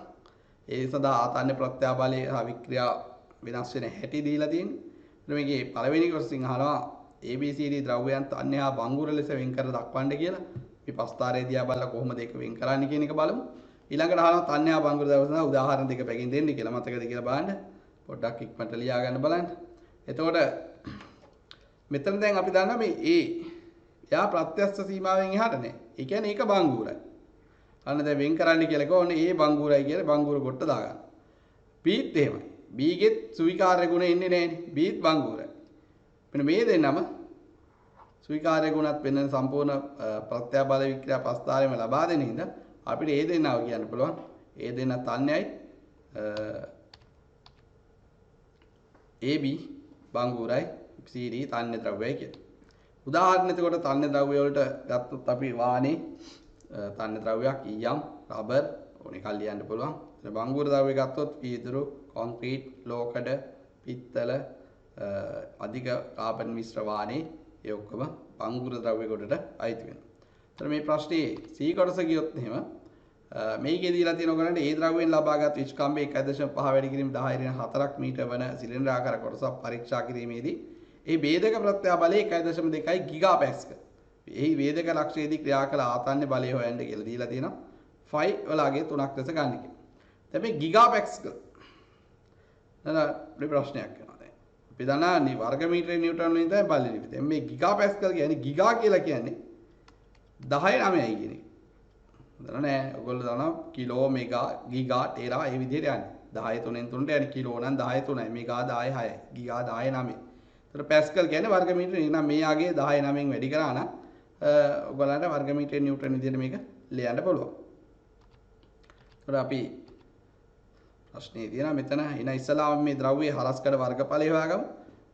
ඒ සඳහා ආතන්න ප්‍රත්‍යාබලය හා වික්‍රියා වෙනස් වෙන හැටි දීලා තියෙන්නේ. මේකේ පළවෙනි කොටසින් අහනවා A B C D ද්‍රව්‍යයන් තන්‍ය හා බංගුර ලෙස වෙන් කර දක්වන්න කියලා. අපි ප්‍රස්ථාරයේ දිහා බලලා කොහොමද ඒක වෙන් කරන්නේ කියන එක බලමු. ඊළඟට අහනවා තන්‍ය හා බංගුර ද්‍රව්‍ය සඳහා උදාහරණ දෙක පැකින් දෙන්න කියලා. මතකද කියලා බලන්න. පොඩ්ඩක් ඉක්මනට ලියා ගන්න බලන්න. එතකොට මෙතන දැන් අපි දන්නවා මේ A යා ප්‍රත්‍යස්ථ සීමාවෙන් එහාට නෑ. ඒ කියන්නේ ඒක බංගුරයි. අන්න දැන් වෙන් කරන්න කියලා කොහොනේ A බංගුරයි කියලා බංගුර කොට දාගන්න. Bත් එහෙමයි. B ගෙත් ස්වීකාර්ය ගුණ එන්නේ නෑනේ. Bත් බංගුරයි. මෙන්න මේ දෙන්නම ස්වීකාර්ය ගුණත් වෙන සම්පූර්ණ ප්‍රත්‍යාබල වික්‍රියා ප්‍රස්ථාරයම ලබා දෙන හින්දා අපිට ඒ දෙන්නව කියන්න පුළුවන්. ඒ දෙන්න තන්‍යයි AB බංගුරයි CD තන්‍ය ද්‍රව්‍යයි කියලා. උදාහරණ එතකොට තන්‍ය ද්‍රව්‍ය වලට ගත්තොත් අපි වානේ තන්‍ය ද්‍රව්‍යයක් ඊයම් රබර් ඕනේ කල් ලියන්න පුළුවන්. ඒ බංගුර ද්‍රව්‍ය ගත්තොත් පීදුරු කොන්ක්‍රීට් ලෝකඩ පිත්තල අධික කාබන් මිශ්‍ර වානේ ඒ ඔක්කොම බංගුර ද්‍රව්‍ය කොටට අයිති වෙනවා. ඒතර මේ ප්‍රශ්නේ C කොටස ගියොත් එහෙම මේකේ දීලා තියෙන ඔයගලන්ට ඒ ද්‍රව්‍යයෙන් ලබාගත් විස්කම්බේ 1.5 වැඩි කිරීම 10 4ක් මීටර වන සිලින්ඩරාකාර කොටසක් පරීක්ෂා කිරීමේදී ඒ වේදක ප්‍රත්‍යාබලය 1.2 ගිගාපැස්කල්. එහි වේදක ලක්ෂයේදී ක්‍රියා කළ ආතන්‍ය බලය හොයන්න කියලා දීලා තියෙනවා. ෆයි වලගේ 3ක් ලෙස ගන්න කියලා. දැන් මේ ගිගාපැස්කල් නේද ප්‍රශ්නයක් වෙනවා දැන්. අපි දන්නා වර්ග මීටර නිව්ටන් වලින් තමයි බලන්නේ ඉතින්. දැන් මේ ගිගාපැස්කල් කියන්නේ ගිගා කියලා කියන්නේ 10 9යි කියන එක. දන්නා නෑ. ඔයගොල්ලෝ දන්නවා කිලෝ මෙගා ගිගා ටෙරා මේ විදිහට යන්නේ. 10 3න් 3ට යන්නේ කිලෝ නම් 10 3යි මෙගා 10 6යි ගිගා 10 9යි. ඒතර පැස්කල් කියන්නේ වර්ග මීටර. එහෙනම් මේ ආගේ 10 9න් වැඩි කරා නම් ඔයගොල්ලන්ට වර්ග මීටර නිව්ටන් විදිහට මේක ලියන්න පුළුවන්. ඒතර අපි ප්‍රශ්නේ තියෙනවා මෙතන එන ඉස්සලාම මේ ද්‍රව්‍යයේ හරස්කඩ වර්ගඵලය හොයාගමු.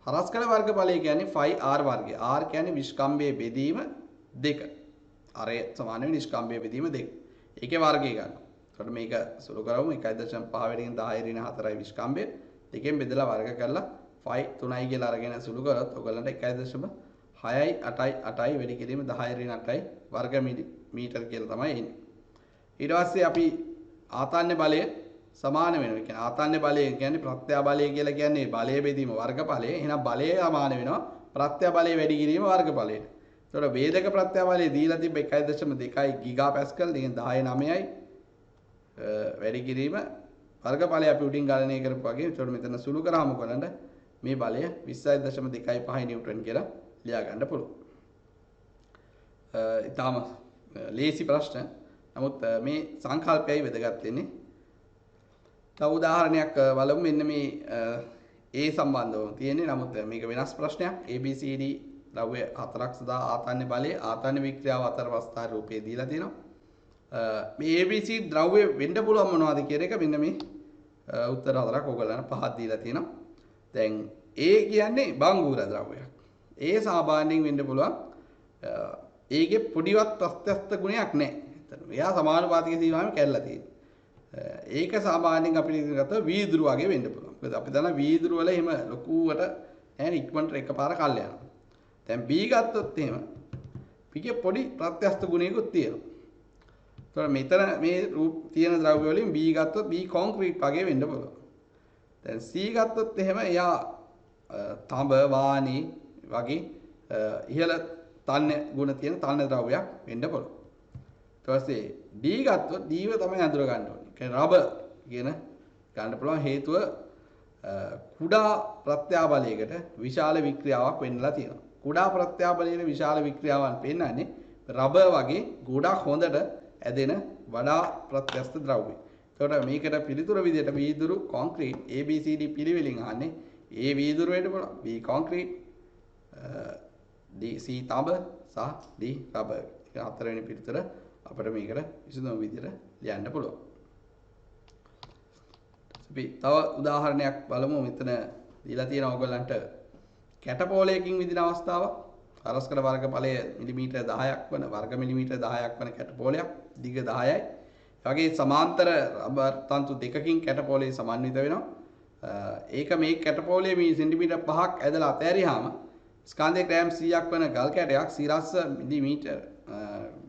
හරස්කඩ වර්ගඵලය කියන්නේ 5r වර්ගය. r කියන්නේ විස්කම්භයේ බෙදීම 2. r සමාන වෙන නිෂ්කම්භයේ බෙදීම 2. ඒකේ වර්ගය ගන්නවා. එතකොට මේක සුළු කරමු 1.5 වැඩියෙන් 10 ඍණ 4යි විස්කම්භය. දෙකෙන් බෙදලා වර්ග කරලා 5 3යි කියලා අරගෙන සුළු කරොත් ඔයගලන්ට 1.6යි 8යි 8යි වැඩි කිරීම 10 ඍණ 8යි වර්ග මීටර කියලා තමයි එන්නේ. ඊට පස්සේ අපි ආතන්‍ය බලය සමාන වෙනවා. ඒ කියන්නේ ආතන්‍ය බලය කියන්නේ ප්‍රත්‍යාබලය කියලා කියන්නේ බලය බෙදීම වර්ගඵලය. එහෙනම් බලය සමාන වෙනවා ප්‍රත්‍යාබලය වැඩි කිරීම වර්ගඵලයට. ඒතකොට වේදක ප්‍රත්‍යාබලය දීලා තිබ්බ 1.2 ගිගාපැස්කල් ඉතින් 10 9යි වැඩි කිරීම වර්ගඵලය අපි උඩින් ගණනය කරපු වගේ. ඒතකොට මෙතන සුළු කරාම කොලඳ මේ බලය 20.25 නිව්ටන් කියලා ලියා ගන්න පුළුවන්. ඊටාම ලේසි ප්‍රශ්න. නමුත් මේ සංකල්පයයි වැදගත් වෙන්නේ. තව උදාහරණයක් බලමු. මෙන්න මේ A සම්බන්ධව තියෙන්නේ. නමුත් මේක වෙනස් ප්‍රශ්නයක්. ABCD ද්‍රව්‍ය හතරක් සදා ආතන්‍ය බලයේ ආතන්‍ය වික්‍රියාව අතර අවස්ථා රූපයේ දීලා තියෙනවා. මේ ABC ද්‍රව්‍ය වෙන්න පුළුවන් මොනවද කියන එක මෙන්න මේ උත්තර හතරක් ඔයගලන්ට පහක් දීලා තියෙනවා. දැන් A කියන්නේ බංගුර ද්‍රව්‍යයක්. A සාමාන්‍යයෙන් වෙන්න පුළුවන්. ඒකේ පොඩිවත් ප්‍රත්‍යස්ත ගුණයක් නැහැ. එයා සමානුපාතික සීමාවෙන් කැඩලා තියෙනවා. ඒක සාමාන්‍යයෙන් අපිට ගත්තා වීදුරු වගේ වෙන්න පුළුවන්. මොකද අපි දන්නා වීදුරු වල එහෙම ලොකුවට නැහැ ඉක්මනට එකපාර කල් යනවා. දැන් B ගත්තොත් එහෙම පිටේ පොඩි ප්‍රත්‍යස්ත ගුණයකුත් තියෙනවා. ඒතකොට මෙතන මේ රූප තියෙන ද්‍රව්‍ය වලින් B ගත්තොත් B කොන්ක්‍රීට් වගේ වෙන්න පුළුවන්. දැන් C ගත්තොත් එහෙම එයා තඹ වානි වගේ ඉහළ තන්න ගුණ තියෙන තන්න ද්‍රව්‍යයක් වෙන්න පුළුවන්. ඊට පස්සේ D ගත්තොත් Dව තමයි අඳුර ගන්න ඕනේ. ඒ කියන්නේ රබර් කියන ගන්න පුළුවන් හේතුව කුඩා ප්‍රත්‍යාබලයකට විශාල වික්‍රියාවක් වෙන්නලා තියෙනවා. කුඩා ප්‍රත්‍යාබලයේ විශාල වික්‍රියාවන් පෙන්වන්නේ රබර් වගේ ගොඩක් හොඳට ඇදෙන වඩා ප්‍රත්‍යස්ත ද්‍රව්‍ය. ඒකට මේකට පිළිතුර විදිහට වීදුරු කොන්ක්‍රීට් ABCD පිළිවෙලින් අහන්නේ A වීදුරු වෙන්න පුළුවන්. B කොන්ක්‍රීට් D C තඹ සහ D රබර්. ඒ හතරවෙනි පිළිතුර අපිට මේකට විසඳුම විදිහට ලියන්න පුළුවන්. අපි තව උදාහරණයක් බලමු. මෙතන දීලා තියෙන ඕගලන්ට කැටපෝලයකින් විදින අවස්ථාවක්. හරස්කඩ වර්ගඵලය මිලිමීටර 10ක් වන වර්ග මිලිමීටර 10ක් වන කැටපෝලයක් දිග 10යි. ඒ වගේ සමාන්තර රබර් තන්තු දෙකකින් කැටපෝලය සමන්විත වෙනවා. ඒක මේ කැටපෝලයේ මේ සෙන්ටිමීටර් 5ක් ඇදලා අතෑරියාම ස්කන්ධයේ ග්‍රෑම් 100ක් වන ගල් කැටයක් සිරස්ස මිලිමීටර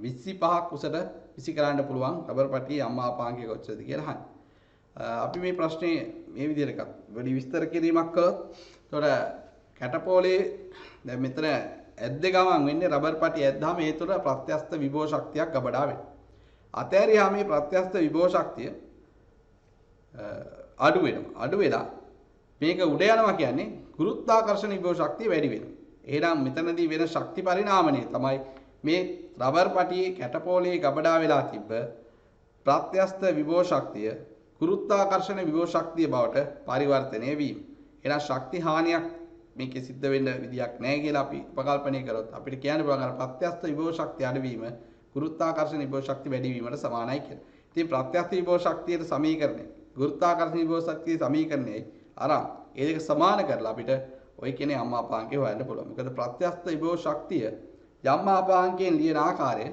25ක් උසට විසි කරන්න පුළුවන් රබර් පටියේ අම්මා පාංකය කොච්චරද කියලා අහන්නේ. අපි මේ ප්‍රශ්නේ මේ විදිහට වැඩි විස්තර කිරීමක් කළොත් එතකොට කැටපෝලේ දැන් මෙතන ඇද්ද ගමන් වෙන්නේ රබර් පටිය ඇද්දාම ඒ තුළ ප්‍රත්‍යස්ත විභව ශක්තියක් ගබඩා වෙනවා. අතෑරියාම මේ ප්‍රත්‍යස්ත විභව ශක්තිය අඩු වෙනවා. අඩු වෙලා මේක උඩ යනවා කියන්නේ ගුරුත්වාකර්ෂණ විභව ශක්තිය වැඩි වෙනවා. එහෙනම් මෙතනදී වෙන ශක්ති පරිණාමණය තමයි මේ රබර් පටියේ කැටපෝලේ ගබඩා වෙලා තිබ්බ ප්‍රත්‍යස්ත විභව ශක්තිය ගුරුත්වාකර්ෂණ විභව ශක්තිය බවට පරිවර්තනය වීම. එහෙනම් ශක්ති හානියක් මේකේ සිද්ධ වෙන්න විදියක් නැහැ කියලා අපි උපකල්පනය කරොත් අපිට කියන්න පුළුවන් අර ප්‍රත්‍යස්ත විභව ශක්තිය අඩුවීම ගුරුත්වාකර්ෂණ විභව ශක්තිය වැඩි වීමට සමානයි කියලා. ඉතින් ප්‍රත්‍යස්ත විභව ශක්තියට සමීකරණය ගුරුත්වාකර්ෂණ විභව ශක්තිය සමීකරණයයි අරන් ඒ දෙක සමාන කරලා අපිට ඔය කියන්නේ අම්මා පාංකේ හොයන්න පුළුවන්. මොකද ප්‍රත්‍යස්ත විභව ශක්තිය යම් ආපාංකයෙන් ලියන ආකාරය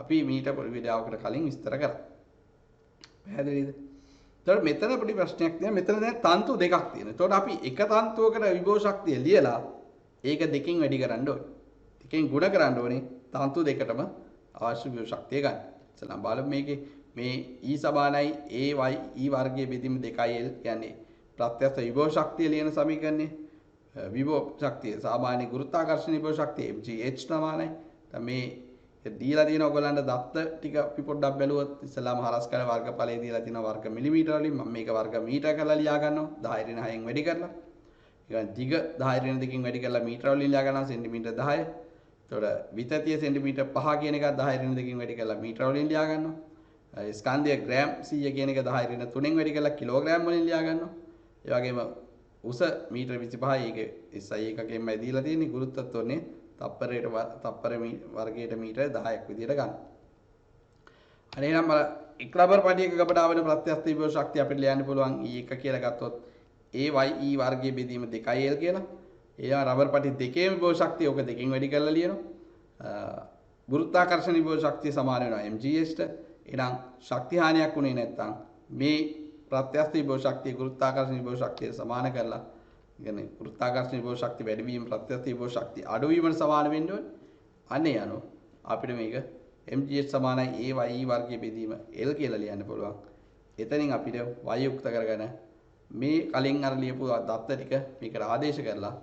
අපි මීට පොඩි වීඩියෝවකට කලින් විස්තර කරා. පැහැදිලිද? එතකොට මෙතන පොඩි ප්‍රශ්නයක් තියෙනවා. මෙතන දැන් තන්තු දෙකක් තියෙනවා. එතකොට අපි එක තන්තුවකට විභව ශක්තිය ලියලා ඒක දෙකෙන් වැඩි කරන්න ඕනේ. දෙකෙන් ගුණ කරන්න ඕනේ තන්තු දෙකටම අවශ්‍ය විභව ශක්තිය ගන්න. ඉතින් බලමු මේකේ මේ E සමානයි AY E වර්ගයේ බෙදීම 2L කියන්නේ ප්‍රත්‍යස්ත විභව ශක්තිය ලියන සමීකරණය. විභව ශක්තිය සාමාන්‍ය ගුරුත්වාකර්ෂණ විභව ශක්තිය mgh ප්‍රමාණයි. දැන් මේ දීලා තියෙන ඔයගලන්ට දත්ත ටික අපි පොඩ්ඩක් බැලුවොත් ඉස්සලාම හරස්කඩ වර්ගඵලයේ දීලා තියෙන වර්ග මිලිමීටර වලින් මම මේක වර්ග මීටර කරලා ලියා ගන්නවා 10 ඍණ 6න් වැඩි කරලා. ඊගොන් දිග 10 ඍණ 2කින් වැඩි කරලා මීටර වලින් ලියා ගන්නවා සෙන්ටිමීටර 10. එතකොට විතතිය සෙන්ටිමීටර 5 කියන එක 10 ඍණ 2කින් වැඩි කරලා මීටර වලින් ලියා ගන්නවා. ස්කන්ධය ග්‍රෑම් 100 කියන එක 10 ඍණ 3න් වැඩි කරලා කිලෝග්‍රෑම් වලින් ලියා ගන්නවා. ඒ වගේම උස මීටර 25යි ඒක SI එකකින්මයි දීලා තියෙන්නේ ගුරුත්වත්වනේ තප්පරයට තප්පර වර්ගයට මීටර 10ක් විදියට ගන්න. අනේ නම් එක් රබර් පටියක ගබඩා වෙන ප්‍රත්‍යස්ථ විභව ශක්තිය අපිට ලියන්න පුළුවන් E1 කියලා ගත්තොත් AYE වර්ගයේ බෙදීම 2L කියලා. ඒවා රබර් පටි දෙකේම විභව ශක්තිය ඔක දෙකෙන් වැඩි කරලා ලියනවා. ගුරුත්වාකර්ෂණ විභව ශක්තිය සමාන වෙනවා mgh ට. එහෙනම් ශක්ති හානියක් උනේ නැත්නම් මේ ප්‍රත්‍යස්ථ විභව ශක්තිය ගුරුත්වාකර්ෂණ විභව ශක්තියට සමාන කරලා කියන්නේ ගුරුත්වාකර්ෂණ විභව ශක්තිය වැඩි වීම ප්‍රත්‍යස්ථ විභව ශක්තිය අඩු වීමට සමාන වෙන්න ඕනේ. අනේ යනවා අපිට මේක mgh සමානයි AYE වර්ගයේ බෙදීම L කියලා ලියන්න පුළුවන්. එතනින් අපිට y යුක්ත කරගෙන මේ කලින් අර ලියපු දත්ත ටික මේකට ආදේශ කරලා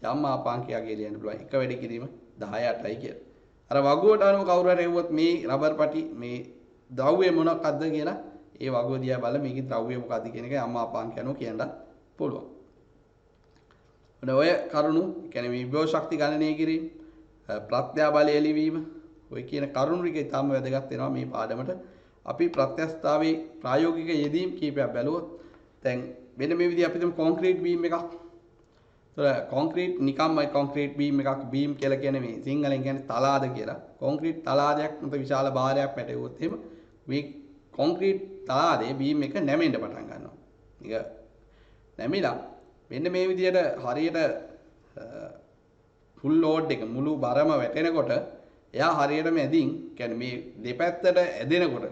යම් මාපාංකයක් ලියන්න පුළුවන්. එක වැඩි කිරීම 18යි කියලා. අර වගුවට අනුව කවුරු හරි එවුවොත් මේ රබර් පටි මේ ද්‍රව්‍ය මොනක්ද කියලා ඒ වගුව දිහා බලලා මේකේ ද්‍රව්‍ය මොකක්ද කියන එක යම් මාපාංකයක් අනුව කියන්න පුළුවන්. ඔය කරුණු කියන්නේ මේ විභව ශක්ති ගණනය කිරීම ප්‍රත්‍යා බලය එළිවීම ඔය කියන කරුණු ටික ඉතාම වැදගත් වෙනවා මේ පාඩමට. අපි ප්‍රත්‍යස්ථතාවේ ප්‍රායෝගික යෙදීම් කීපයක් බැලුවොත් දැන් මෙන්න මේ විදිහ අපි තුමු කොන්ක්‍රීට් බීම් එකක්. ඒතර කොන්ක්‍රීට් නිකම්මයි කොන්ක්‍රීට් බීම් එකක් බීම් කියලා කියන්නේ මේ සිංහලෙන් කියන්නේ තලාද කියලා. කොන්ක්‍රීට් තලාදයක් මත විශාල භාරයක් පැටවුවොත් එහෙම මේ කොන්ක්‍රීට් තලාදේ බීම් එක නැමෙන්න පටන් ගන්නවා. ඒක නැමිලා මෙන්න මේ විදිහට හරියට ෆුල් ලෝඩ් එක මුළු බරම වැටෙනකොට එයා හරියටම ඇදින් කියන්නේ මේ දෙපැත්තට ඇදෙනකොට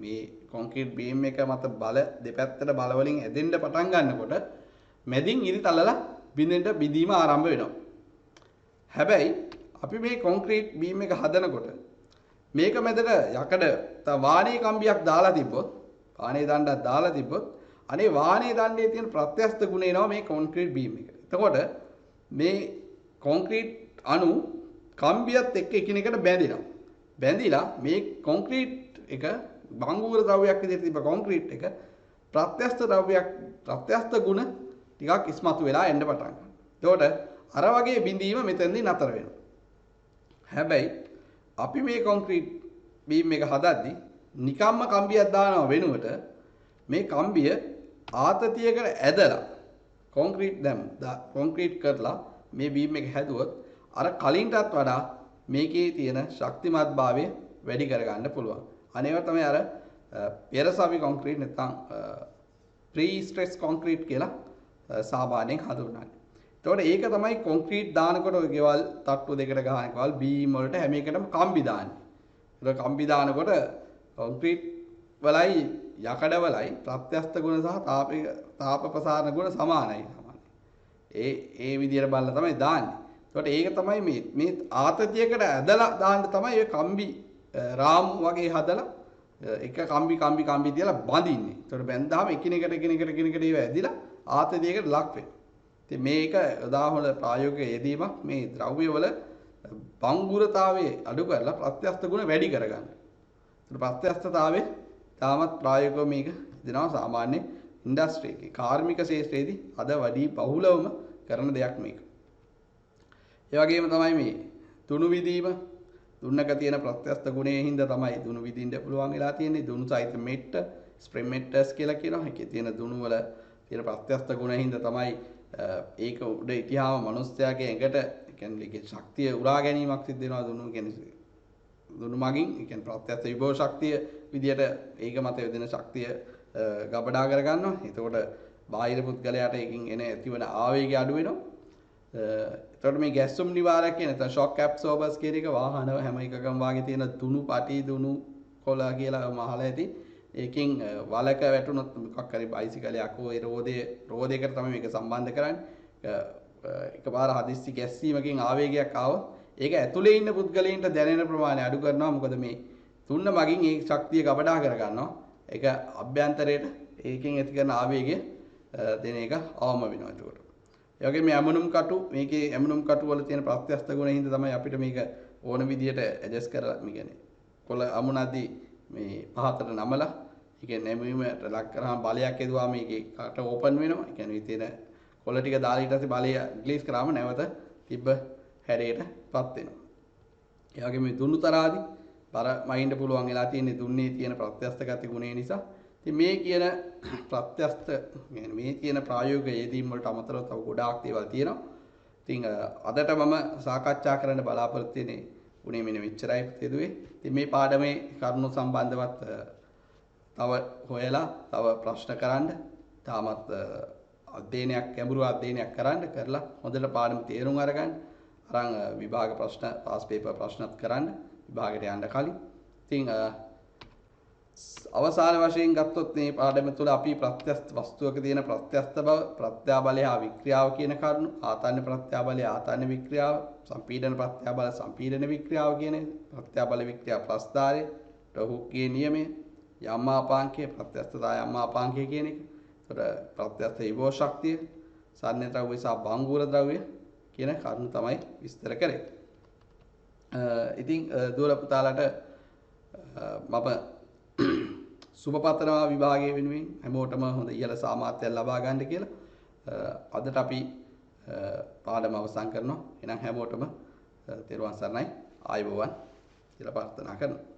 මේ කොන්ක්‍රීට් බීම් එක මත බල දෙපැත්තට බල වලින් ඇදෙන්න පටන් ගන්නකොට මැදින් ඉරි තලලා බිඳීම ආරම්භ වෙනවා. හැබැයි අපි මේ කොන්ක්‍රීට් බීම් එක හදනකොට මේක මැදට යකඩ වාණේ කම්බියක් දාලා තිබ්බොත් වාණේ දණ්ඩක් දාලා තිබ්බොත් අනේ වාණේ දණ්ඩේ තියෙන ප්‍රත්‍යස්ත ගුණ එනවා මේ කොන්ක්‍රීට් බීම් එක. එතකොට මේ කොන්ක්‍රීට් අණු කම්බියත් එක්ක එකිනෙකට බැඳෙනවා. බැඳිලා මේ කොන්ක්‍රීට් එක බංගුර ද්‍රව්‍යයක් විදිහට තිබ්බ කොන්ක්‍රීට් එක ප්‍රත්‍යස්ත ගුණ ටිකක් ඉස්මතු වෙලා එන්න පටන් ගන්නවා. එතකොට අර වගේ බිඳීම මෙතෙන්දී නතර වෙනවා. හැබැයි අපි මේ කොන්ක්‍රීට් බීම් එක හදද්දී නිකම්ම කම්බියක් දානව වෙනුවට මේ කම්බිය ආතතියකට ඇදලා කොන්ක්‍රීට් කරලා මේ බීම් එක හැදුවොත් අර කලින්ටත් වඩා මේකේ තියෙන ශක්තිමත්භාවය වැඩි කරගන්න පුළුවන්. අනේව තමයි අර පෙරසවි කොන්ක්‍රීට් නැත්නම් ප්‍රී ස්ට්‍රෙස් කොන්ක්‍රීට් කියලා සාමාන්‍යයෙන් හඳුන්වන්නේ. එතකොට ඒක තමයි කොන්ක්‍රීට් දානකොට ඔය ගෙවල් තට්ටු දෙකට ගහන ගෙවල් බීම් වලට හැම එකටම කම්බි දාන්නේ. ඒක කම්බි දානකොට කොන්ක්‍රීට් වලයි යකඩ වලයි ප්‍රත්‍යස්ත ගුණ සහ තාප ප්‍රසාරණ ගුණ සමානයි. ඒ විදියට බලලා තමයි දාන්නේ. එතකොට ඒක තමයි මේ ආතතියකට ඇදලා දාන්න තමයි ඔය කම්බි රාම් වගේ හදලා එක කම්බි තියලා බඳින්නේ. එතකොට බැඳාම එකිනෙකට ඒව ඇදිලා ආතතියකට ලක් වෙනවා. ඉතින් මේක උදාහරණ ප්‍රායෝගික යෙදීමක් මේ ද්‍රව්‍යවල බංගුරතාවයේ අඩු කරලා ප්‍රත්‍යස්ත ගුණ වැඩි කරගන්න. ඒතර ප්‍රත්‍යස්තතාවයේ තාමත් ප්‍රායෝගිකව මේක දෙනවා සාමාන්‍ය ඉන්ඩස්ට්‍රි එකේ කාර්මික ශාස්ත්‍රයේදී අද වැඩි බහුලවම කරන දෙයක් මේක. ඒ වගේම තමයි මේ දුනු විදීම දුන්නක තියෙන ප්‍රත්‍යස්ත ගුණයේ හින්දා තමයි දුනු විදින්න පුළුවන් වෙලා තියෙන්නේ. දුනු සහිත මෙට්ට ස්ප්‍රේ මෙට්ටස් කියලා කියනවා. ඒකේ තියෙන දුනු වල තියෙන ප්‍රත්‍යස්ත ගුණයේ හින්දා තමයි ඒක උඩ ඉතිහාම මිනිස්යාගේ ඇඟට කියන්නේ ඒකේ ශක්තිය උරා ගැනීමක් සිද්ධ වෙනවා දුනු කියන්නේ දුනු මගින් ඒ කියන්නේ ප්‍රත්‍යස්ත විභව ශක්තිය විදියට ඒක මත යොදෙන ශක්තිය ගබඩා කර ගන්නවා. එතකොට බාහිර පුද්ගලයාට එකකින් එන ඇතිවන ආවේගය අඩු වෙනවා. එතකොට මේ ගැස්සුම් නිවාරක කියන නැත්නම් ෂොක් ඇබ්සෝබර්ස් කියන එක වාහන හැම එකකම වාගේ තියෙන දුනු පටි දුනු කොළ කියලා මහලා ඇති. ඒකෙන් වලක වැටුනොත් මොකක් හරි බයිසිකලයක් හෝ ඒ රෝදයකට තමයි මේක සම්බන්ධ කරන්නේ. එකපාර හදිස්සි ගැස්සීමකින් ආවේගයක් ආවොත් ඒක ඇතුලේ ඉන්න පුද්ගලයන්ට දැනෙන ප්‍රමාණය අඩු කරනවා. මොකද මේ තුන්න මගින් ඒ ශක්තිය ගබඩා කර ගන්නවා. ඒක අභ්‍යන්තරයට ඒකෙන් ඇති කරන ආවේගය දෙන එක අවම වෙනවා ඒකට. ඒ වගේම මේ ඇමනුම් කටු මේකේ ඇමනුම් කටු වල තියෙන ප්‍රත්‍යස්ත ගුණ හින්දා තමයි අපිට මේක ඕන විදියට ඇඩ්ජස්ට් කරලා මේ කියන්නේ කොළ අමුණදී මේ පහතට නමලා ඒ කියන්නේ නැමීමට ලක් කරාම බලයක් එදුවා මේකේ කට ඕපන් වෙනවා. ඒ කියන්නේ තියෙන කොළ ටික දාලා ඊට පස්සේ බලය රිලීස් කරාම නැවත තිබ්බ හැඩයටපත් වෙනවා. ඒ වගේම මේ දුන්නු තරාදී බර මයින්ඩ් පුළුවන් වෙලා තියෙන්නේ දුන්නේ තියෙන ප්‍රත්‍යස්ත ගති ගුණය නිසා. ඉතින් මේ කියන ප්‍රත්‍යස්ත මේ කියන ප්‍රායෝගික යෙදීම් වලට අමතරව තව ගොඩාක් දේවල් තියෙනවා. ඉතින් අදට මම සාකච්ඡා කරන්න බලාපොරොත්තු වෙන්නේ උනේ මෙන්න මෙච්චරයි තේදුවේ. ඉතින් මේ පාඩමේ කරුණු සම්බන්ධවත් තව හොයලා තව ප්‍රශ්න කරන්න තාමත් අධ්‍යයනයක් ගැඹුරු අධ්‍යයනයක් කරලා හොඳට පාඩම තේරුම් අරගන්න. අරන් විභාග ප්‍රශ්න පාස් පේපර් ප්‍රශ්නත් කරන්න විභාගයට යන්න කලින්. ඉතින් අවසාන වශයෙන් ගත්තොත් මේ පාඩම තුළ අපි ප්‍රත්‍යස්ත වස්තුවක තියෙන ප්‍රත්‍යස්ත බව, ප්‍රත්‍යාබලය හා වික්‍රියාව කියන කරුණු, ආතන්න ප්‍රත්‍යාබලය ආතන්න වික්‍රියාව, සම්පීඩන ප්‍රත්‍යාබල සම්පීඩන වික්‍රියාව කියන ප්‍රත්‍යාබල වික්‍රියා ප්‍රස්ථාරය, ටහුක්ගේ නියමය, යම්මාපාංකය, ප්‍රත්‍යස්තතා යම්මාපාංකය කියන එක. ඒතර ප්‍රත්‍යස්ත විභව ශක්තිය, සාධ්‍ය ද්‍රව්‍ය සහ භංගුර ද්‍රව්‍ය කියන කරුණු තමයි විස්තර කරේ. ඉතින් දුර පුතාලට මම සුබ පතනවා විභාගයේ වෙනුවෙන් හැමෝටම හොඳ ඉහළ සාමාර්ථයක් ලබා ගන්න කියලා. අදට අපි පාඩම අවසන් කරනවා. එහෙනම් හැමෝටම තෙරුවන් සරණයි ආයුබෝවන් කියලා ප්‍රාර්ථනා කරනවා.